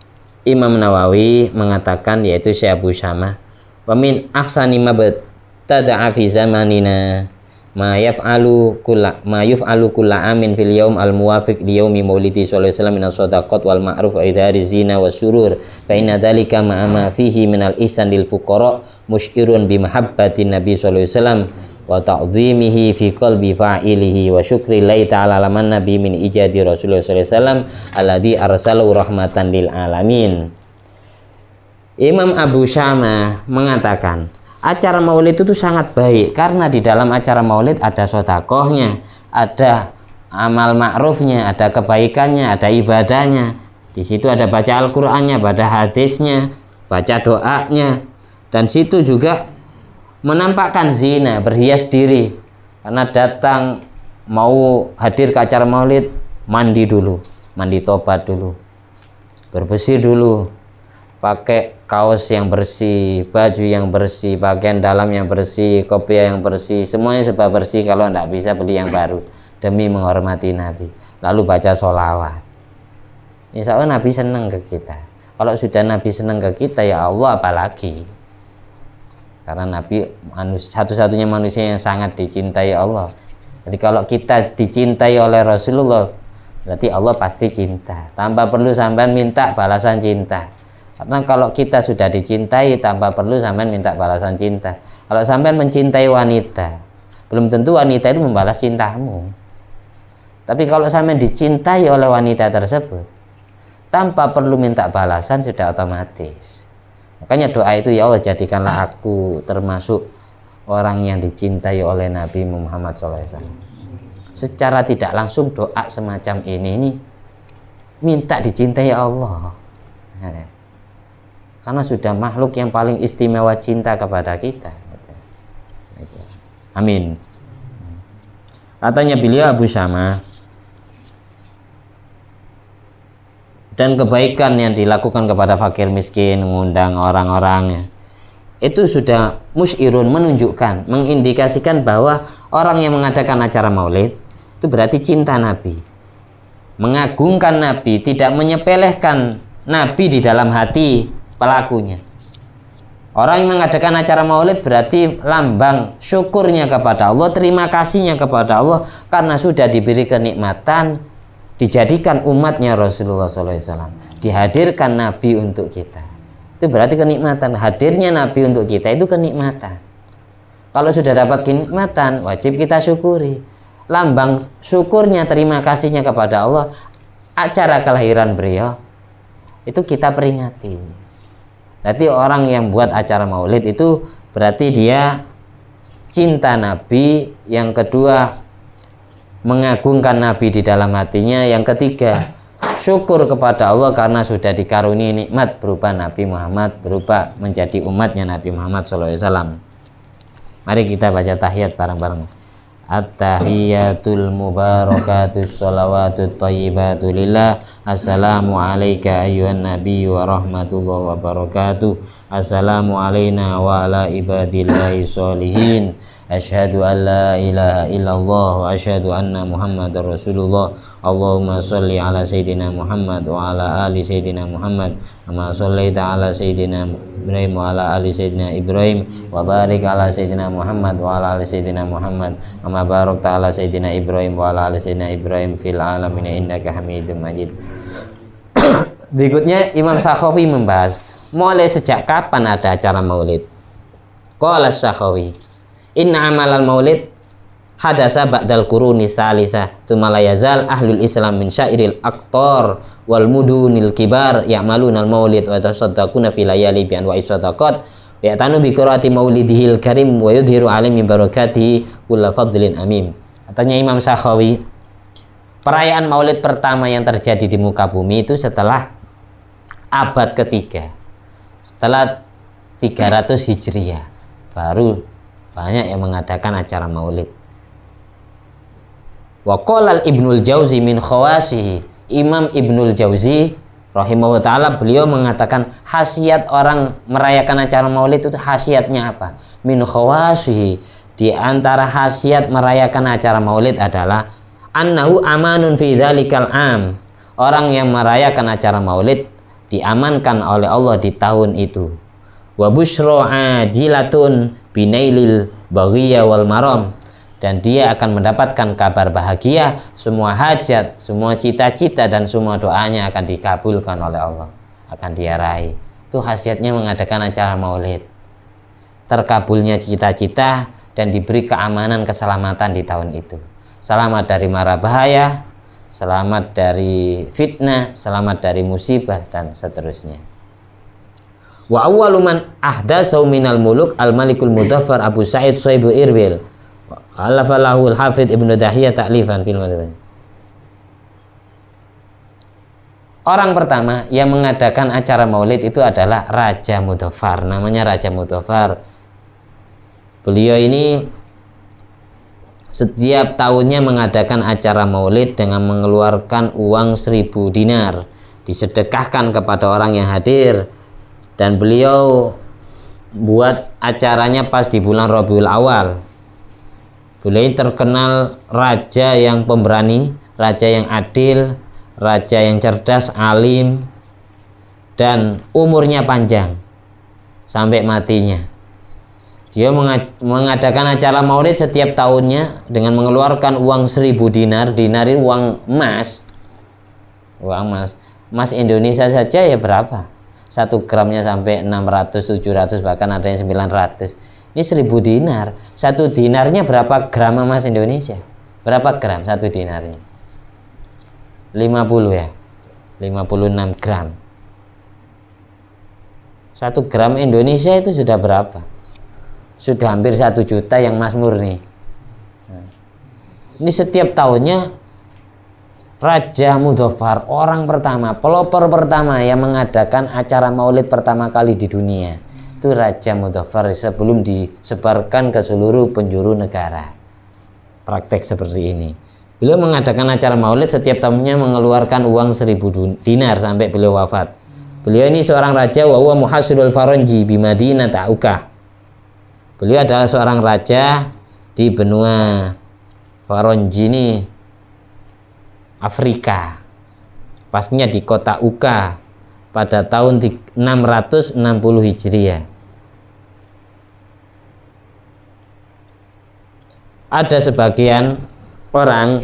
Imam Nawawi mengatakan, yaitu Syekh Abu Syamah, wa min ahsani ma btada'a fi zamanina ma yuf'alu kulla amin fil yaum al muwafiq li yaumi maulidi sallallahu alaihi wasallam min as-shadaqat wal ma'ruf wa idhari zina wa surur fa inna dzalika ma fihi min al ihsan lil fuqara musyirun bi mahabbatin nabi sallallahu alaihi wasallam wa ta'dhimihi fi qalbi fa'ilihi wa syukri lillahi ta'ala laman nabi min ijadi Rasulullah sallallahu alaihi wasallam alladzi arsalahu rahmatan lil alamin. Imam Abu Syamah mengatakan, acara maulid itu sangat baik karena di dalam acara maulid ada sedekahnya, ada amal ma'rufnya, ada kebaikannya, ada ibadahnya. Di situ ada baca Al-Qur'annya, baca hadisnya, baca doanya, dan situ juga menampakkan zina, berhias diri. Karena datang mau hadir ke acara maulid, mandi dulu, mandi tobat dulu, bersih dulu, pakai kaos yang bersih, baju yang bersih, pakaian dalam yang bersih, kopiah yang bersih, semuanya serba bersih. Kalau tidak bisa beli yang baru demi menghormati Nabi. Lalu baca sholawat. Insya Allah Nabi senang ke kita. Kalau sudah Nabi senang ke kita, ya Allah apalagi. Karena Nabi satu-satunya manusia yang sangat dicintai Allah. Jadi kalau kita dicintai oleh Rasulullah, berarti Allah pasti cinta. Tanpa perlu sampean minta balasan cinta. Karena kalau kita sudah dicintai, tanpa perlu sampean minta balasan cinta. Kalau sampean mencintai wanita, belum tentu wanita itu membalas cintamu. Tapi kalau sampean dicintai oleh wanita tersebut, tanpa perlu minta balasan sudah otomatis. Makanya doa itu, ya Allah jadikanlah aku termasuk orang yang dicintai oleh Nabi Muhammad SAW. Secara tidak langsung doa semacam ini minta dicintai Allah. Karena sudah makhluk yang paling istimewa cinta kepada kita. Amin. Katanya beliau Abu Syama, dan kebaikan yang dilakukan kepada fakir miskin, mengundang orang-orang, itu sudah musyirun, menunjukkan, mengindikasikan bahwa orang yang mengadakan acara maulid itu berarti cinta Nabi, mengagungkan Nabi, tidak menyepelekan Nabi di dalam hati pelakunya. Orang yang mengadakan acara maulid berarti lambang syukurnya kepada Allah, terima kasihnya kepada Allah karena sudah diberi kenikmatan, dijadikan umatnya Rasulullah SAW, dihadirkan Nabi untuk kita. Itu berarti kenikmatan. Hadirnya Nabi untuk kita itu kenikmatan. Kalau sudah dapat kenikmatan, wajib kita syukuri. Lambang syukurnya, terima kasihnya kepada Allah, acara kelahiran beliau itu kita peringati. Berarti orang yang buat acara maulid itu berarti dia cinta Nabi. Yang kedua, mengagungkan Nabi di dalam hatinya. Yang ketiga, syukur kepada Allah karena sudah dikaruniai nikmat berupa Nabi Muhammad, berupa menjadi umatnya Nabi Muhammad SAW. Mari kita baca tahiyat bareng-bareng. At-tahiyatul mubarakatus sholawatut thayyibatu lillah. Assalamu alayka ayyuhan nabiyyu wa rahmatullahi wa barakatuh. Assalamu alayna wa ala ibadillahi sholihin. Asyhadu an la ilaha illallah wa asyhadu anna Muhammadar Rasulullah. Allahumma sholli ala Sayyidina Muhammad wa ala ali Sayyidina Muhammad kama shallaita ala Sayyidina Ibrahim wa ala ali Sayyidina Ibrahim wa barik ala Sayyidina Muhammad wa ala ali Sayyidina Muhammad kama barakta ala Sayyidina Ibrahim wa ala ali Sayyidina Ibrahim fil alamin innaka Hamidum Majid. Berikutnya Imam Sakhawi membahas mulai sejak kapan ada acara maulid. Qala Sakhawi, inna amalal maulid hadasa ba'dal quruni salisa tsumma la yazal ahlul islam min syairil aqtar wal mudunil kibar ya'maluna al maulid wa tasaddaquna fi layali bi anwa'i sadaqat wa ya'tanu bi qiraati maulidihil karim wa yudhiru alaihi barakatihi kullu fadlin amin. Katanya Imam Sakhawi, perayaan maulid pertama yang terjadi di muka bumi itu setelah abad ketiga, setelah 300 Hijriah, baru banyak yang mengadakan acara maulid. Wa qala Ibnul Jauzi min khawasihi, Imam Ibnul Jauzi rahimahullah ta'ala, beliau mengatakan khasiat orang merayakan acara maulid itu khasiatnya apa? Min khawasihi, di antara khasiat merayakan acara maulid adalah annahu amanun fi dzalikal am, orang yang merayakan acara maulid diamankan oleh Allah di tahun itu. Wa busyra ajilatun binailil baghiyya wal maram, dan dia akan mendapatkan kabar bahagia, semua hajat, semua cita-cita dan semua doanya akan dikabulkan oleh Allah, akan dia raih. Itu khasiatnya mengadakan acara maulid, terkabulnya cita-cita dan diberi keamanan, keselamatan di tahun itu. Selamat dari mara bahaya, selamat dari fitnah, selamat dari musibah dan seterusnya. Wa awwalu man ahdatsahu minal muluk al-malikul mudaffar Abu Sa'id Sohibu Irbil alafalahul hafidh Ibnu Dahiyah ta'lifan fil madhab. Orang pertama yang mengadakan acara maulid itu adalah Raja Mudhaffar, namanya Raja Mudhaffar. Beliau ini setiap tahunnya mengadakan acara maulid dengan mengeluarkan uang 1000 dinar, disedekahkan kepada orang yang hadir, dan beliau buat acaranya pas di bulan Rabiul Awal. Beliau terkenal raja yang pemberani, raja yang adil, raja yang cerdas, alim, dan umurnya panjang sampai matinya. Dia mengadakan acara maulid setiap tahunnya dengan mengeluarkan uang 1000 dinar. Dinar itu uang emas. Uang emas. Emas Indonesia saja ya berapa? 1 gramnya sampai 600, 700, bahkan ada yang 900. Ini 1000 dinar. 1 dinarnya berapa gram emas Indonesia? Berapa gram 1 dinarnya? 50 ya, 56 gram. 1 gram Indonesia itu sudah berapa? Sudah hampir 1 juta yang emas murni. Ini setiap tahunnya Raja Mudhaffar, orang pertama, pelopor pertama yang mengadakan acara maulid pertama kali di dunia, itu Raja Mudhaffar sebelum disebarkan ke seluruh penjuru negara. Praktek seperti ini. Beliau mengadakan acara maulid setiap tahunnya mengeluarkan uang 1000 dinar sampai beliau wafat. Beliau ini seorang raja, wa huwa muhasirul faranji bi Madinah Ukah. Beliau adalah seorang raja di benua Faranji ini, Afrika. Pastinya di kota Ukah pada tahun 660 Hijriah. Ada sebagian orang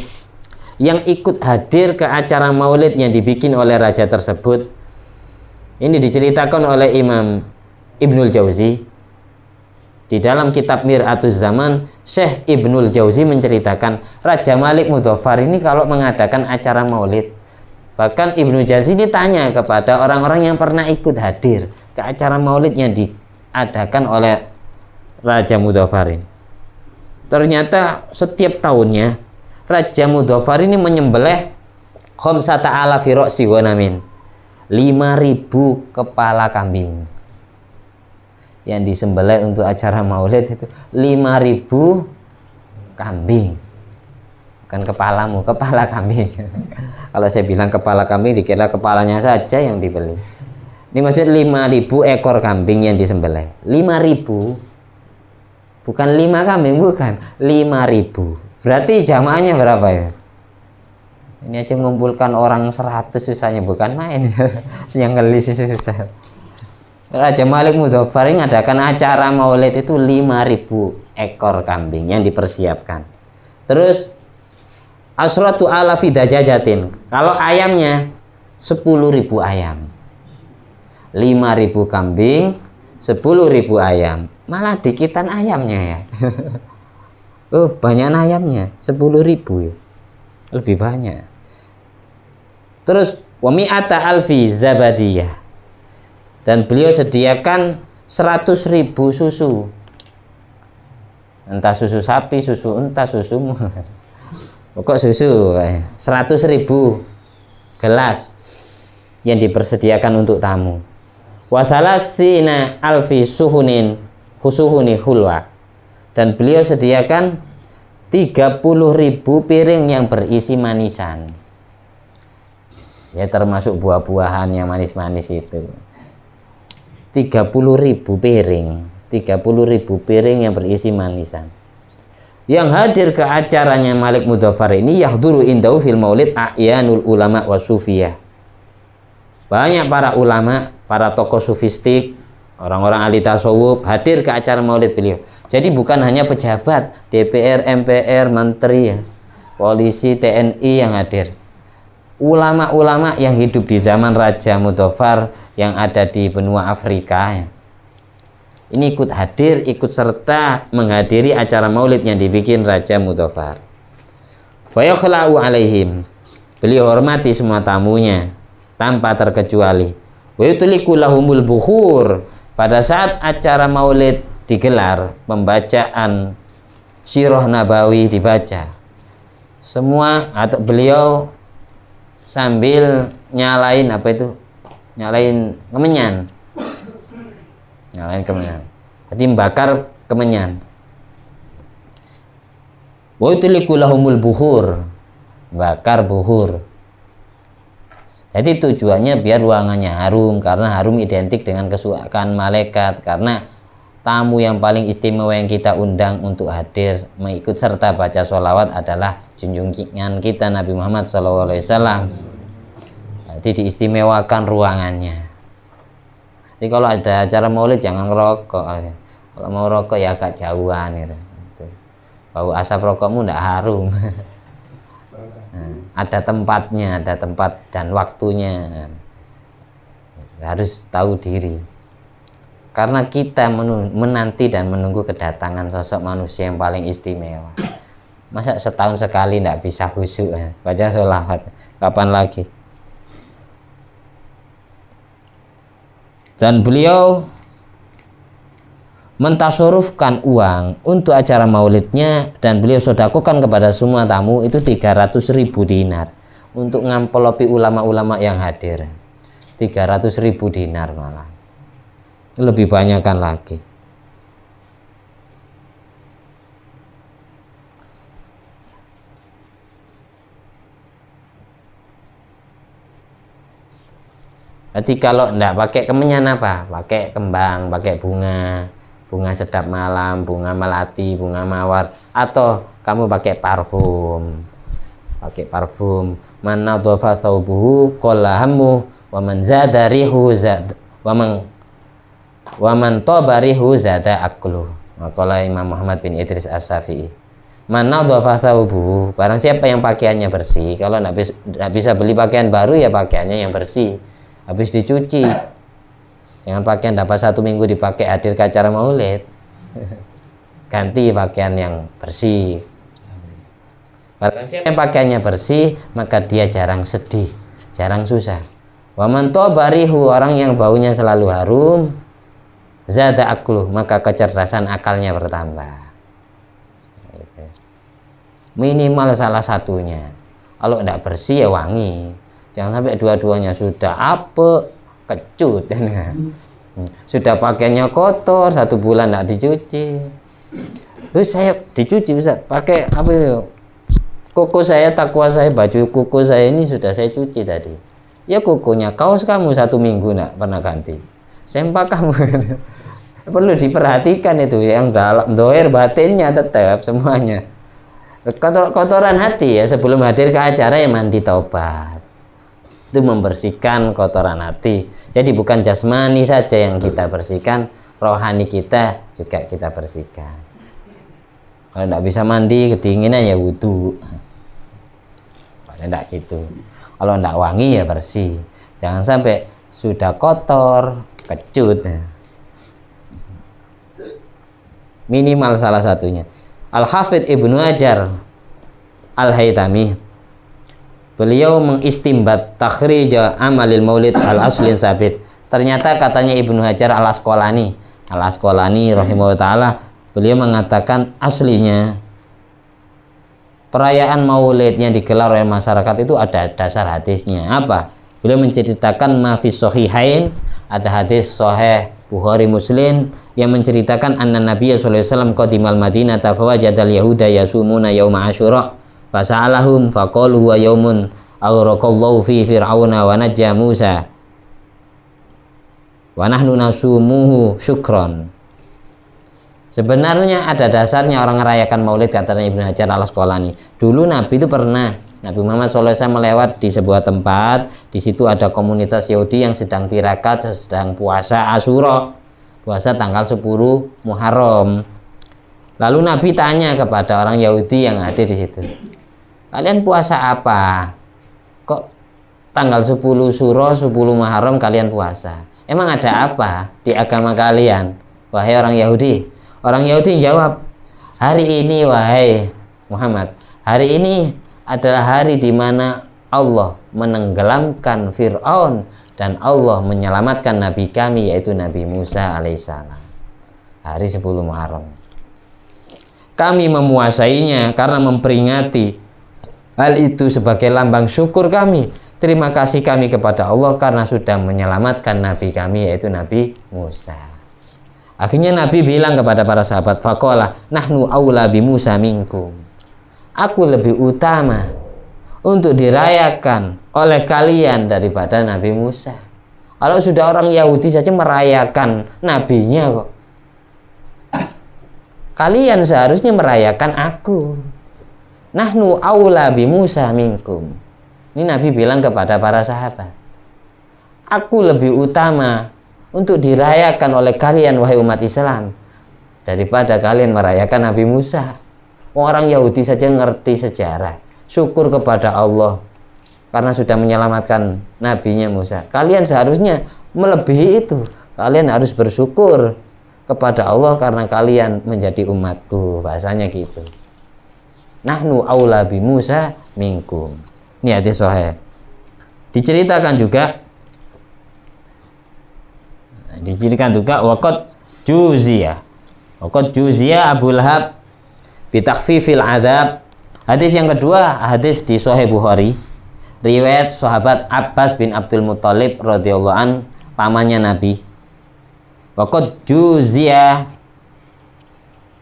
yang ikut hadir ke acara maulid yang dibikin oleh raja tersebut. Ini diceritakan oleh Imam Ibnul Jauzi di dalam kitab Mir'atuz Zaman. Syekh Ibnul Jauzi menceritakan Raja Malik Mudhaffar ini kalau mengadakan acara maulid, bahkan Ibnu Jauzi ini tanya kepada orang-orang yang pernah ikut hadir ke acara maulid yang diadakan oleh Raja Mudhaffar ini. Ternyata setiap tahunnya Raja Mudhaffar ini menyembelih khamsata alafi ra'si ghanamin, 5000 kepala kambing yang disembelih untuk acara maulid. Itu 5000 kambing, bukan kepalamu, kepala kambing. Kalau saya bilang kepala kambing dikira kepalanya saja yang dibeli. Ini maksud 5000 ekor kambing yang disembelih. 5000, bukan 5 kambing, bukan 5000. Berarti jamaahnya berapa ya? Ini aja mengumpulkan orang 100 susahnya, bukan main. Yang gelis susah. Raja Malik Mudhaffar mengadakan acara maulid itu 5000 ekor kambing yang dipersiapkan. Terus asratu alafi dajajatin, kalau ayamnya 10.000 ayam. 5.000 kambing, 10.000 ayam. Malah dikitan ayamnya ya. Oh, banyak ayamnya, 10.000 ya. Lebih banyak. Terus wa mi'ata alfi zabadiyah. Dan beliau sediakan 100.000 susu. Entah susu sapi, susu unta, susumu. Pokok susu. 100.000 gelas yang dipersediakan untuk tamu. Wasalasina alfi suhunin khusuhuni khulwa. Dan beliau sediakan 30.000 piring yang berisi manisan. Ya, termasuk buah-buahan yang manis-manis itu. 30.000 piring, 30.000 piring yang berisi manisan. Yang hadir ke acaranya Malik Mudhaffar ini yahduru indahu fil maulid a'yanul ulama wa sufiyah. Banyak para ulama, para tokoh sufistik, orang-orang ahli tasawuf hadir ke acara maulid beliau. Jadi bukan hanya pejabat DPR, MPR, menteri, polisi, TNI yang hadir. Ulama-ulama yang hidup di zaman Raja Mudhaffar yang ada di benua Afrika ya, ini ikut hadir, ikut serta menghadiri acara maulid yang dibikin Raja Mudhaffar. Wa yakhla'u alaihim, beliau hormati semua tamunya tanpa terkecuali. Wa yutliqu lahumul bukhur, pada saat acara maulid digelar, pembacaan sirah nabawi dibaca, semua atau beliau sambil nyalain apa itu? Nyalain kemenyan. Nyalain kemenyan. Jadi membakar kemenyan. Wa utliqu lahumul buhur. Bakar buhur. Jadi tujuannya biar ruangannya harum, karena harum identik dengan kesukaan malaikat, karena tamu yang paling istimewa yang kita undang untuk hadir mengikut serta baca sholawat adalah junjungan kita Nabi Muhammad SAW. Jadi diistimewakan ruangannya. Jadi kalau ada acara maulid jangan ngerokok. Kalau mau rokok ya agak jauhan gitu. Bau asap rokokmu tidak harum. Ada tempatnya, ada tempat dan waktunya. Harus tahu diri. Karena kita menanti dan menunggu kedatangan sosok manusia yang paling istimewa. Masa setahun sekali tidak bisa khusyuk baca sholawat? Kapan lagi? Dan beliau mentasorufkan uang untuk acara maulidnya, dan beliau sodakokan kepada semua tamu itu 300.000 dinar untuk ngampelopi ulama-ulama yang hadir. 300.000 dinar malah lebih banyakkan lagi. Jadi kalau enggak pakai kemenyan apa? Pakai kembang, pakai bunga sedap malam, bunga melati, bunga mawar, atau kamu pakai parfum. Man nadhafa thawbuhu qalla hammu wa man zada rihu zada wa man taba rihu zada aklu. Maqala Imam Muhammad bin Idris As-Syafi'i. Man nadhafa thawbuhu, barang siapa yang pakaiannya bersih, kalau enggak bisa beli pakaian baru ya pakaiannya yang bersih, habis dicuci. Jangan pakaian dapat 1 minggu dipakai hadir ke acara maulid. Ganti pakaian yang bersih. Barang siapa yang pakaiannya bersih, maka dia jarang sedih, jarang susah. Wa man tabarihu, orang yang baunya selalu harum, zada akluh, maka kecerdasan akalnya bertambah. Minimal salah satunya. Kalau tidak bersih ya wangi. Jangan sampai dua-duanya sudah apek, kecut. Sudah pakainya kotor, 1 bulan tidak dicuci. Terus saya dicuci Ustaz, pakai apa itu? Kuku saya, takwa saya, baju kuku saya ini sudah saya cuci tadi. Ya kukunya, kaos kamu 1 minggu tidak pernah ganti. Sempak kamu. Perlu diperhatikan itu, yang dalam doer batinnya tetap semuanya. Kotoran hati ya, sebelum hadir ke acara ya mandi taubat. Itu membersihkan kotoran hati. Jadi bukan jasmani saja yang kita bersihkan, rohani kita juga kita bersihkan. Kalau tidak bisa mandi kedinginan ya wudu. Kalau tidak gitu. Kalau tidak wangi ya bersih. Jangan sampai sudah kotor, kecut. Minimal salah satunya. Al-Hafidh Ibnu Hajar Al-Haytami, beliau mengistimbat takhrij amalil maulid al-aslin sabit. Ternyata katanya Ibnu Hajar Al-Asqalani rahimahullah ta'ala, beliau mengatakan aslinya perayaan maulid yang digelar oleh masyarakat itu ada dasar hadisnya. Apa? Beliau menceritakan mafis sahihain, ada hadis sahih Bukhari Muslim yang menceritakan anna Nabiya sallallahu alaihi wasallam qadimal Madinata fawajadal yahuda yasumuna yauma Asyura fasa'alahum faqalu huwa yaumun aghraqallahu fi fir'auna wa najja Musa wa nahnu nasumuhu syukron. Sebenarnya ada dasarnya orang merayakan maulid, katanya Ibnu Hajar Al-Asqalani. Dulu Nabi itu pernah, Nabi Muhammad SAW melewat di sebuah tempat, di situ ada komunitas Yahudi yang sedang tirakat, sedang puasa Asyura, puasa tanggal 10 Muharram. Lalu Nabi tanya kepada orang Yahudi yang hadir di situ, kalian puasa apa? Kok tanggal 10 Syura, 10 Muharram kalian puasa? Emang ada apa di agama kalian, wahai orang Yahudi? Orang Yahudi jawab, hari ini wahai Muhammad, hari ini adalah hari di mana Allah menenggelamkan Fir'aun dan Allah menyelamatkan Nabi kami, yaitu Nabi Musa alaihissalam. Hari 10 Muharram. Kami memuasainya karena memperingati hal itu sebagai lambang syukur kami terima kasih kami kepada Allah karena sudah menyelamatkan Nabi kami, yaitu Nabi Musa. Akhirnya Nabi bilang kepada para sahabat, faqala nahnu aula bi Musa minkum. Aku lebih utama untuk dirayakan oleh kalian daripada Nabi Musa. Kalau sudah orang Yahudi saja merayakan nabinya kok, kalian seharusnya merayakan aku. Nahnu aula bi Musa minkum. Ini Nabi bilang kepada para sahabat, aku lebih utama untuk dirayakan oleh kalian wahai umat Islam daripada kalian merayakan Nabi Musa. Orang Yahudi saja ngerti sejarah, syukur kepada Allah karena sudah menyelamatkan nabinya Musa. Kalian seharusnya melebihi itu. Kalian harus bersyukur kepada Allah karena kalian menjadi umatku, bahasanya gitu. Nahnu aula bi Musa minkum. Ini hadis sahih. Diceritakan juga waqad juziyah Abu Lahab bitakhfifil adab. Hadis yang kedua, hadis di Sahih Bukhari, riwayat sahabat Abbas bin Abdul Muthalib radhiyallahu an, pamannya Nabi. Waqad juziyah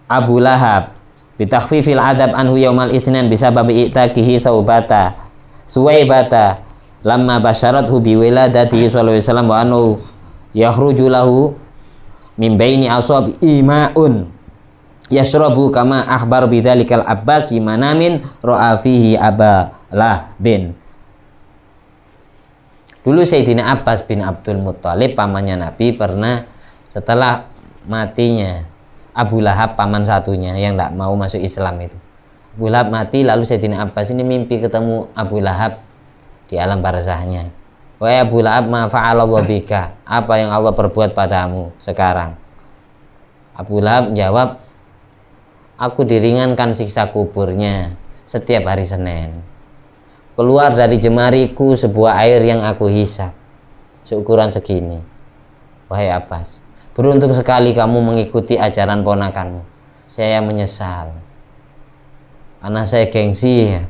Abu Lahab bitakhfifil adab anhu yaumal isnin bisababi i'taqihi thawbata Suwaibata lamma basyarathu biwiladatihi sallallahu alaihi wasallam wa anhu yakhruju lahu min baini ashabi ima'un yashrabu kama akhbar bidzalikal Abbas fi manamin ra'a fihi Aba Lahbin. Dulu Sayyidina Abbas bin Abdul Muthalib, pamannya Nabi, pernah setelah matinya Abu Lahab, paman satunya yang tidak mau masuk Islam itu, Abu Lahab mati, lalu Sayyidina Abbas ini mimpi ketemu Abu Lahab di alam barzahnya. Wahai Abu Lahab, ma fa'alallahu bika, apa yang Allah perbuat padamu sekarang? Abu Lahab menjawab, aku diringankan siksa kuburnya setiap hari Senin. Keluar dari jemariku sebuah air yang aku hisap seukuran segini. Wahai Abbas, beruntung sekali kamu mengikuti ajaran ponakanmu. Saya menyesal karena saya gengsi ya.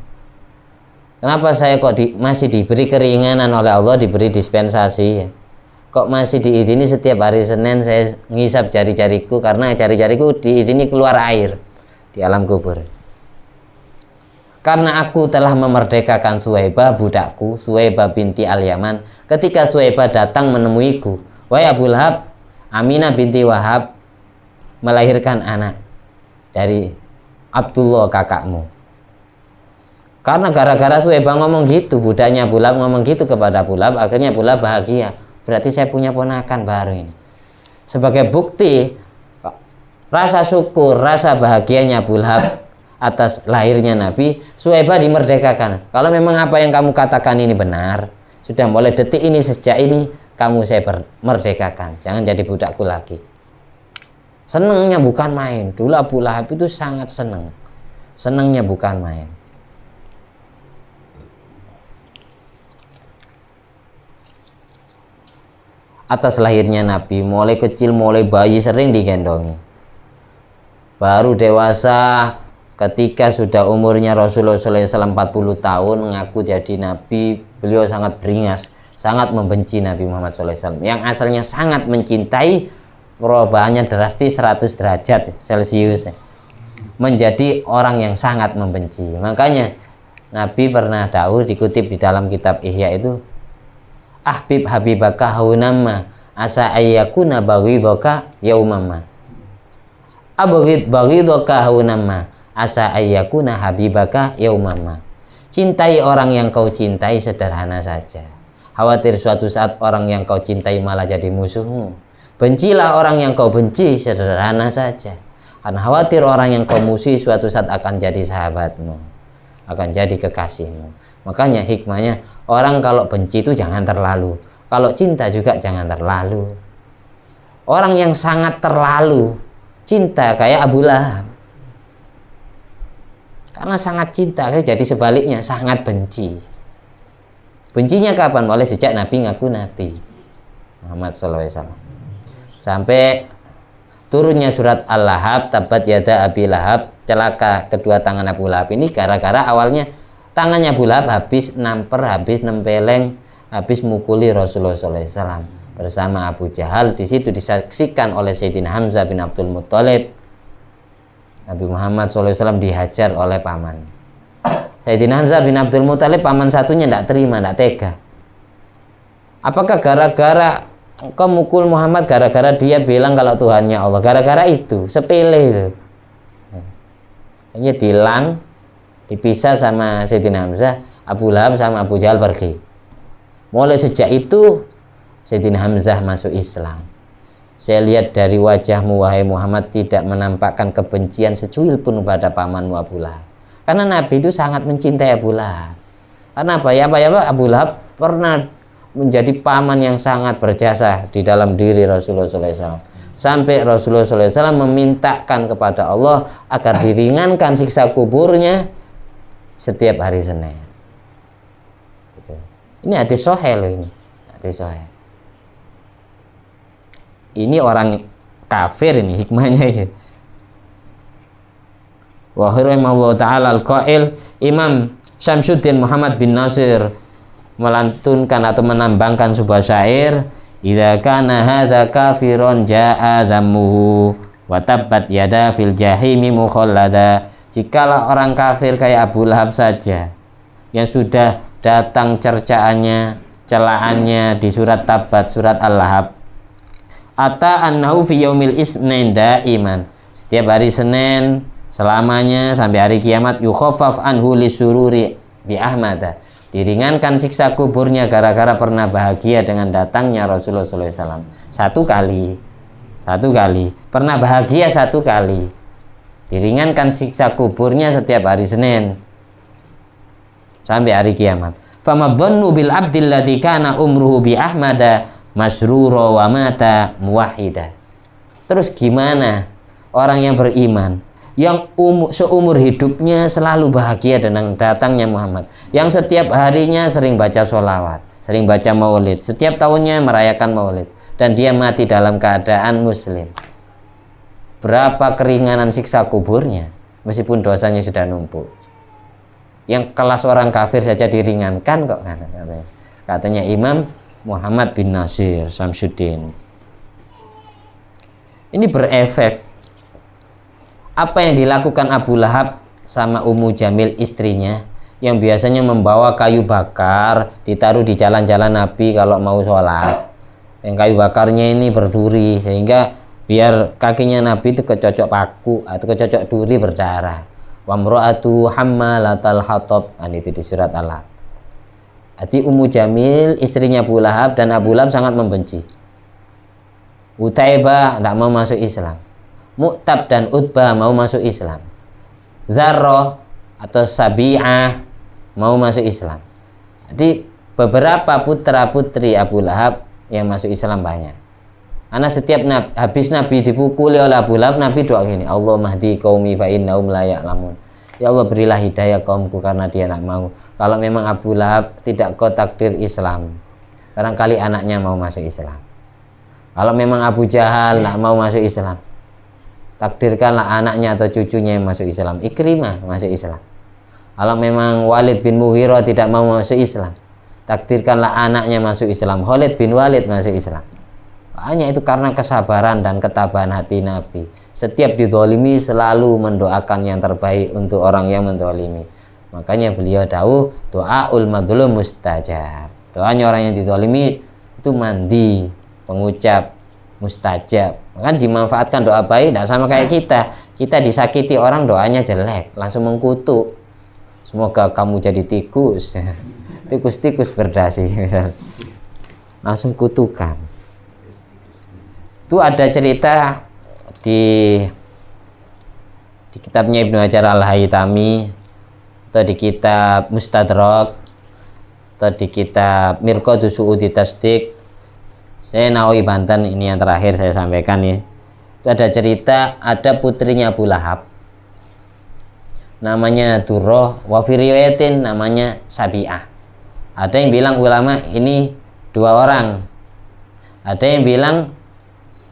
Kenapa saya kok masih diberi keringanan oleh Allah, diberi dispensasi ya? Kok masih diizini setiap hari Senin saya ngisap jari-jariku, karena jari-jariku diizini keluar air di alam kubur. Karena aku telah memerdekakan Suwaibah, budakku, Suwaibah binti Al-Yaman. Ketika Suwaibah datang menemuiku, wahai Abu Lahab, Aminah binti Wahab melahirkan anak dari Abdullah kakakmu. Karena gara-gara Suwaibah ngomong gitu, budaknya Abu Lahab ngomong gitu kepada Abu Lahab, akhirnya Abu Lahab bahagia. Berarti saya punya ponakan baru ini. Sebagai bukti rasa syukur, rasa bahagianya Abu Lahab atas lahirnya Nabi, Suwaibah dimerdekakan. Kalau memang apa yang kamu katakan ini benar, sudah mulai detik ini, sejak ini kamu saya merdekakan, jangan jadi budakku lagi. Senangnya bukan main. Dulu Abu Lahab itu sangat senang. Senangnya bukan main. Atas lahirnya Nabi, mulai kecil, mulai bayi sering digendongi. Baru dewasa ketika sudah umurnya Rasulullah SAW 40 tahun mengaku jadi Nabi, beliau sangat beringas, sangat membenci Nabi Muhammad SAW. Yang asalnya sangat mencintai, perubahannya drastis 100 derajat Celcius, menjadi orang yang sangat membenci. Makanya Nabi pernah dahulu dikutip di dalam kitab Ihya itu, ahbib habibaka haunamma asa ayyakuna baghidaka yaumamma, abghid baghidaka haunamma asa ayyakuna habibaka yaumamma. Cintai orang yang kau cintai sederhana saja, khawatir suatu saat orang yang kau cintai malah jadi musuhmu. Bencilah orang yang kau benci sederhana saja, karena khawatir orang yang kau musuhi suatu saat akan jadi sahabatmu, akan jadi kekasihmu. Makanya hikmahnya, orang kalau benci itu jangan terlalu, kalau cinta juga jangan terlalu. Orang yang sangat terlalu cinta kayak Abu Lahab, karena sangat cinta, jadi sebaliknya sangat benci. Bencinya kapan? Mulai sejak Nabi ngaku Nabi Muhammad SAW. Sampai turunnya surat Al-Lahab, tabat yada Abi Lahab, celaka kedua tangan Abu Lahab. Ini gara-gara awalnya tangannya Abu Lahab habis namper, habis nempeleng, habis mukuli Rasulullah SAW bersama Abu Jahal. Di situ disaksikan oleh Sayyidina Hamzah bin Abdul Muttalib, Nabi Muhammad SAW dihajar oleh paman. Sayyidina Hamzah bin Abdul Muttalib, paman satunya tidak terima, tidak tega. Apakah gara-gara engkau mukul Muhammad gara-gara dia bilang kalau Tuhannya Allah? Gara-gara itu, sepele itu. Hanya dilang, dipisah sama Sayyidina Hamzah, Abu Lahab sama Abu Jahal pergi. Mulai sejak itu Sayyidina Hamzah masuk Islam. Saya lihat dari wajahmu wahai Muhammad tidak menampakkan kebencian secuil pun pada pamanmu Abu Lahab. Karena Nabi itu sangat mencintai Abu Lahab. Karena apa ya Abu Lahab pernah menjadi paman yang sangat berjasa di dalam diri Rasulullah SAW. Sampai Rasulullah SAW memintakan kepada Allah agar diringankan siksa kuburnya setiap hari Senin. Ini hadis sahih loh ini. Hadis sahih. Ini orang kafir ini hikmahnya ini. Wa rahimahullahu ta'ala al-qail, Imam Syamsuddin Muhammad bin Nasir melantunkan atau menambangkan sebuah syair, idza kana hadza kafiron jaa dhammuhu wa tabbat yada fil jahimi mukhallada. Jikalau orang kafir kayak Abu Lahab saja yang sudah datang cercaannya, celaannya di surat Tabat, surat Al-Lahab, ata annahu fi yaumil isnin daiman, setiap hari Senin selamanya sampai hari kiamat, yukhaffaf anhu lisururi bi Ahmad, diringankan siksa kuburnya gara-gara pernah bahagia dengan datangnya Rasulullah SAW. Satu kali pernah bahagia, satu kali diringankan siksa kuburnya setiap hari Senin sampai hari kiamat. Fama dhannu bil abdil ladzi kana umruhu bi Ahmada masrura wa mata muwahhida. Terus gimana orang yang beriman yang seumur hidupnya selalu bahagia dengan datangnya Muhammad, yang setiap harinya sering baca sholawat, sering baca maulid, setiap tahunnya merayakan maulid, dan dia mati dalam keadaan muslim. Berapa keringanan siksa kuburnya meskipun dosanya sudah numpuk. Yang kelas orang kafir saja diringankan kok, katanya Imam Muhammad bin Nasir Syamsuddin. Ini berefek. Apa yang dilakukan Abu Lahab sama Ummu Jamil istrinya, yang biasanya membawa kayu bakar ditaruh di jalan-jalan Nabi kalau mau sholat. Yang kayu bakarnya ini berduri sehingga biar kakinya Nabi itu kecocok paku atau kecocok duri berdarah. Wa mra'atu hammalatal hatab, itu di surat Al-Lahab. Hati Ummu Jamil istrinya Abu Lahab, dan Abu Lahab sangat membenci. Utaibah tidak mau masuk Islam. Mu'tab dan Utbah mau masuk Islam. Zarrah atau Sabi'ah mau masuk Islam. Jadi beberapa putra putri Abu Lahab yang masuk Islam banyak. Karena setiap habis Nabi dipukuli oleh Abu Lahab, Nabi doa gini, Allah mahdi qaumi fa innahum la ya'lamun. Ya Allah, berilah hidayah kaumku karena dia nak mau. Kalau memang Abu Lahab tidak kau takdir Islam, barangkali anaknya mau masuk Islam. Kalau memang Abu Jahal nak mau masuk Islam, takdirkanlah anaknya atau cucunya yang masuk Islam. Ikrimah masuk Islam. Kalau memang Walid bin Mughirah tidak mau masuk Islam, takdirkanlah anaknya masuk Islam. Khalid bin Walid masuk Islam. Hanya itu karena kesabaran dan ketabahan hati Nabi. Setiap didolimi selalu mendoakan yang terbaik untuk orang yang mendolimi. Makanya beliau tahu doaul madlum mustajab. Doanya orang yang didolimi itu mandi, pengucap mustajab. Maka dimanfaatkan doa baik, tidak sama kayak kita. Kita disakiti orang, doanya jelek, langsung mengkutuk. Semoga kamu jadi tikus. Tikus-tikus berdasi. Langsung kutukan. Itu ada cerita di kitabnya Ibnu Hajar Al-Haytami, atau di kitab Mustadrak, atau di kitab Mirqatus Su'udi Tasdiq. Saya Nawawi Banten, ini yang terakhir saya sampaikan ya. Itu ada cerita, ada putrinya Abu Lahab namanya Durrah, wa fi riwayatin namanya Sabi'ah. Ada yang bilang ulama ini dua orang, ada yang bilang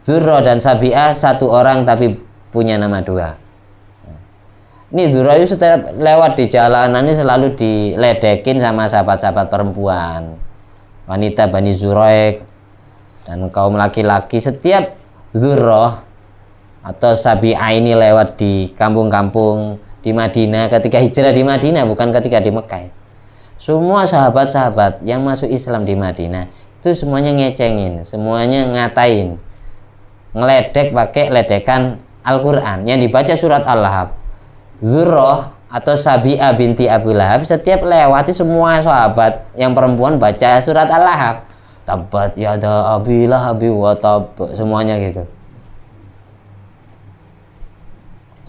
Durrah dan Sabi'ah satu orang tapi punya nama dua. Ini Zurah itu setiap lewat di jalanan ini selalu diledekin sama sahabat-sahabat perempuan, wanita Bani Zuraik dan kaum laki-laki. Setiap Zurah atau Sabi'ah ini lewat di kampung-kampung di Madinah ketika hijrah di Madinah, bukan ketika di Mekah. Semua sahabat-sahabat yang masuk Islam di Madinah itu semuanya ngecengin, semuanya ngatain, ngeledek pakai ledekan Al-Quran yang dibaca surat Al-Lahab. Zurrah atau Sabi'ah binti Abu Lahab setiap lewati semua sahabat yang perempuan baca surat Al-Lahab, tabat yada abi lahabi wa tab, semuanya gitu,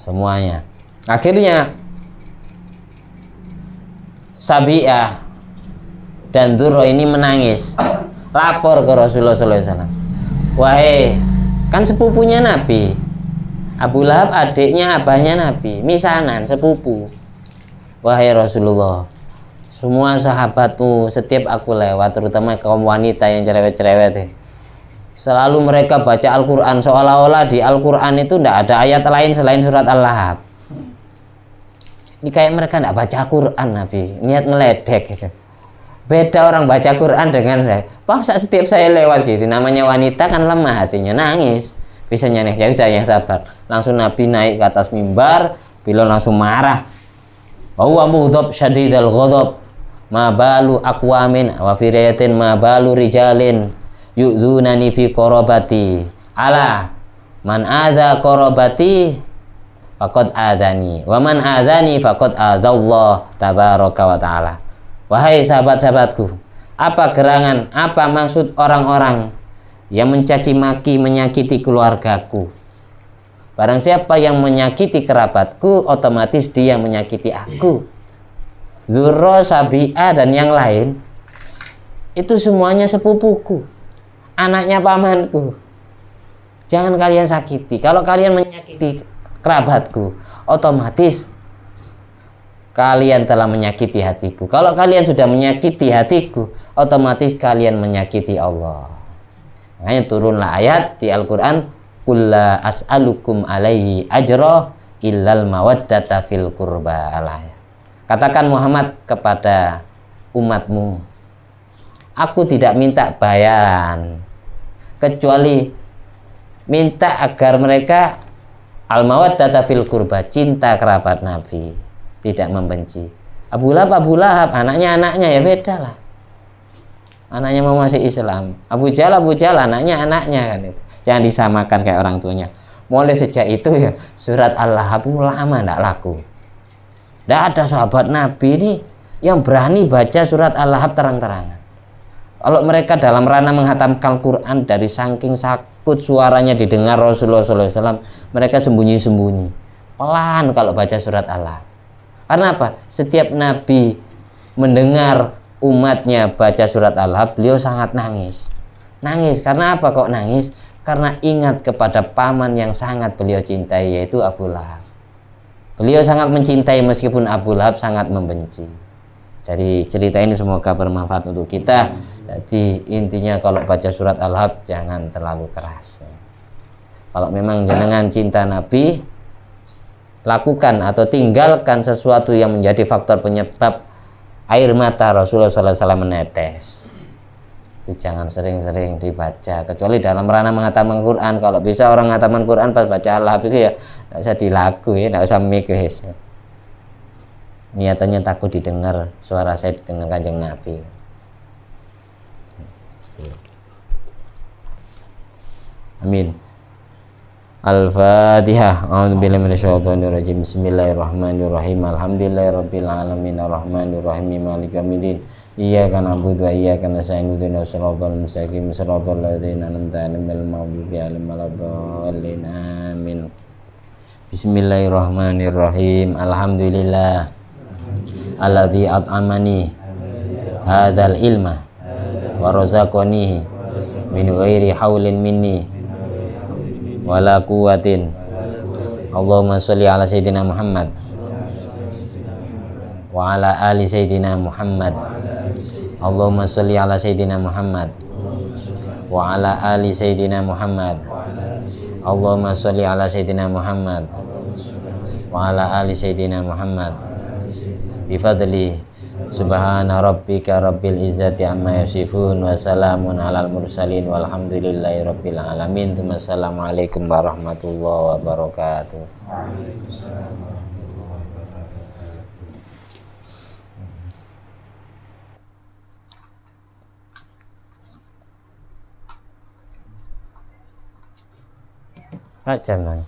semuanya. Akhirnya Sabi'ah dan Zurrah ini menangis, lapor ke Rasulullah SAW. Wahai, kan sepupunya Nabi Abu Lahab, adiknya abahnya Nabi, misanan, sepupu. Wahai Rasulullah, semua sahabatmu setiap aku lewat, terutama kaum wanita yang cerewet-cerewet, selalu mereka baca Al-Quran, seolah-olah di Al-Quran itu tidak ada ayat lain selain surat Al-Lahab. Ini kayak mereka tidak baca Al-Quran, Nabi, niat ngeledek gitu. Beda orang baca Quran dengan saya. Setiap saya lewat gitu, namanya wanita kan lemah hatinya, nangis. Bisa nyanyi, ya bisa yang sabar. Langsung Nabi naik ke atas mimbar, beliau langsung marah. Wa mudhab syadidal ghadab, ma balu aqwamin wa fi riwayatin ma balu rijalin yu'dzunani fi qarabati. Ala man adza qarabati faqad adzani wa man adzani faqad adzallah tabaraka wa taala. Wahai sahabat-sahabatku, apa gerangan, apa maksud orang-orang yang mencaci maki, menyakiti keluargaku? Barang siapa yang menyakiti kerabatku, otomatis dia menyakiti aku. Zurrah, Sabi'ah dan yang lain itu semuanya sepupuku, anaknya pamanku. Jangan kalian sakiti. Kalau kalian menyakiti kerabatku, otomatis kalian telah menyakiti hatiku. Kalau kalian sudah menyakiti hatiku, otomatis kalian menyakiti Allah. Makanya turunlah ayat di Al-Quran, Kulla as'alukum alaihi ajra illal mawaddata fil qurba. Katakan Muhammad kepada umatmu, aku tidak minta bayaran kecuali minta agar mereka al-mawaddata fil qurba, cinta kerabat Nabi, tidak membenci. Abu Lahab anaknya ya beda lah, anaknya mau masuk Islam. Abu Jahal anaknya kan itu. Jangan disamakan kayak orang tuanya. Mulai sejak itu ya surat Al-Lahab lama tidak laku. Tidak ada sahabat Nabi ini yang berani baca surat Al-Lahab terang-terangan. Kalau mereka dalam ranah menghatamkan Quran, dari saking sakut suaranya didengar Rasulullah SAW, mereka sembunyi-sembunyi, pelan kalau baca surat Al-Lahab. Karena apa? Setiap Nabi mendengar umatnya baca surat Al-Lahab, beliau sangat nangis. Karena apa kok nangis? Karena ingat kepada paman yang sangat beliau cintai, yaitu Abu Lahab. Beliau sangat mencintai meskipun Abu Lahab sangat membenci. Dari cerita ini semoga bermanfaat untuk kita. Jadi intinya kalau baca surat Al-Lahab jangan terlalu keras. Kalau memang jenengan cinta Nabi, lakukan atau tinggalkan sesuatu yang menjadi faktor penyebab air mata Rasulullah SAW menetes. Itu jangan sering-sering dibaca, kecuali dalam ranah mengatakan Quran. Kalau bisa orang mengatakan Quran pas baca Al-Lahab itu ya tidak usah dilaku ya, tidak usah mikir. Niatannya takut didengar suara saya, didengar Kanjeng Nabi. Amin. Al-Fatihah. A'udzubillahi minasyaitonir rajim. Bismillahirrahmanirrahim. Alhamdulillahirabbil alamin arrahmanirrahim maliki yaumiddin. Iyyaka na'budu wa iyyaka nasta'in ihdinas siratal mustaqim siratal ladzina an'amta 'alaihim ghairil maghdubi 'alaihim waladdallin. Amin. Bismillahirrahmanirrahim. Alhamdulillah alladzi at'amani hadzal ilma wa razaqani min ghairi haulin minni wala quwwatin. Allahumma sholli ala sayyidina Muhammad wa ala ali sayyidina Muhammad. Allahumma sholli ala sayyidina Muhammad wa ala ali sayyidina Muhammad. Allahumma sholli ala sayyidina Muhammad wa ala ali sayyidina Muhammad bifadli subhana rabbika rabbil izzati amma yasifun wa salamun alal mursalin walhamdulillahi rabbil alamin. Assalamualaikum warahmatullahi wabarakatuh. Jam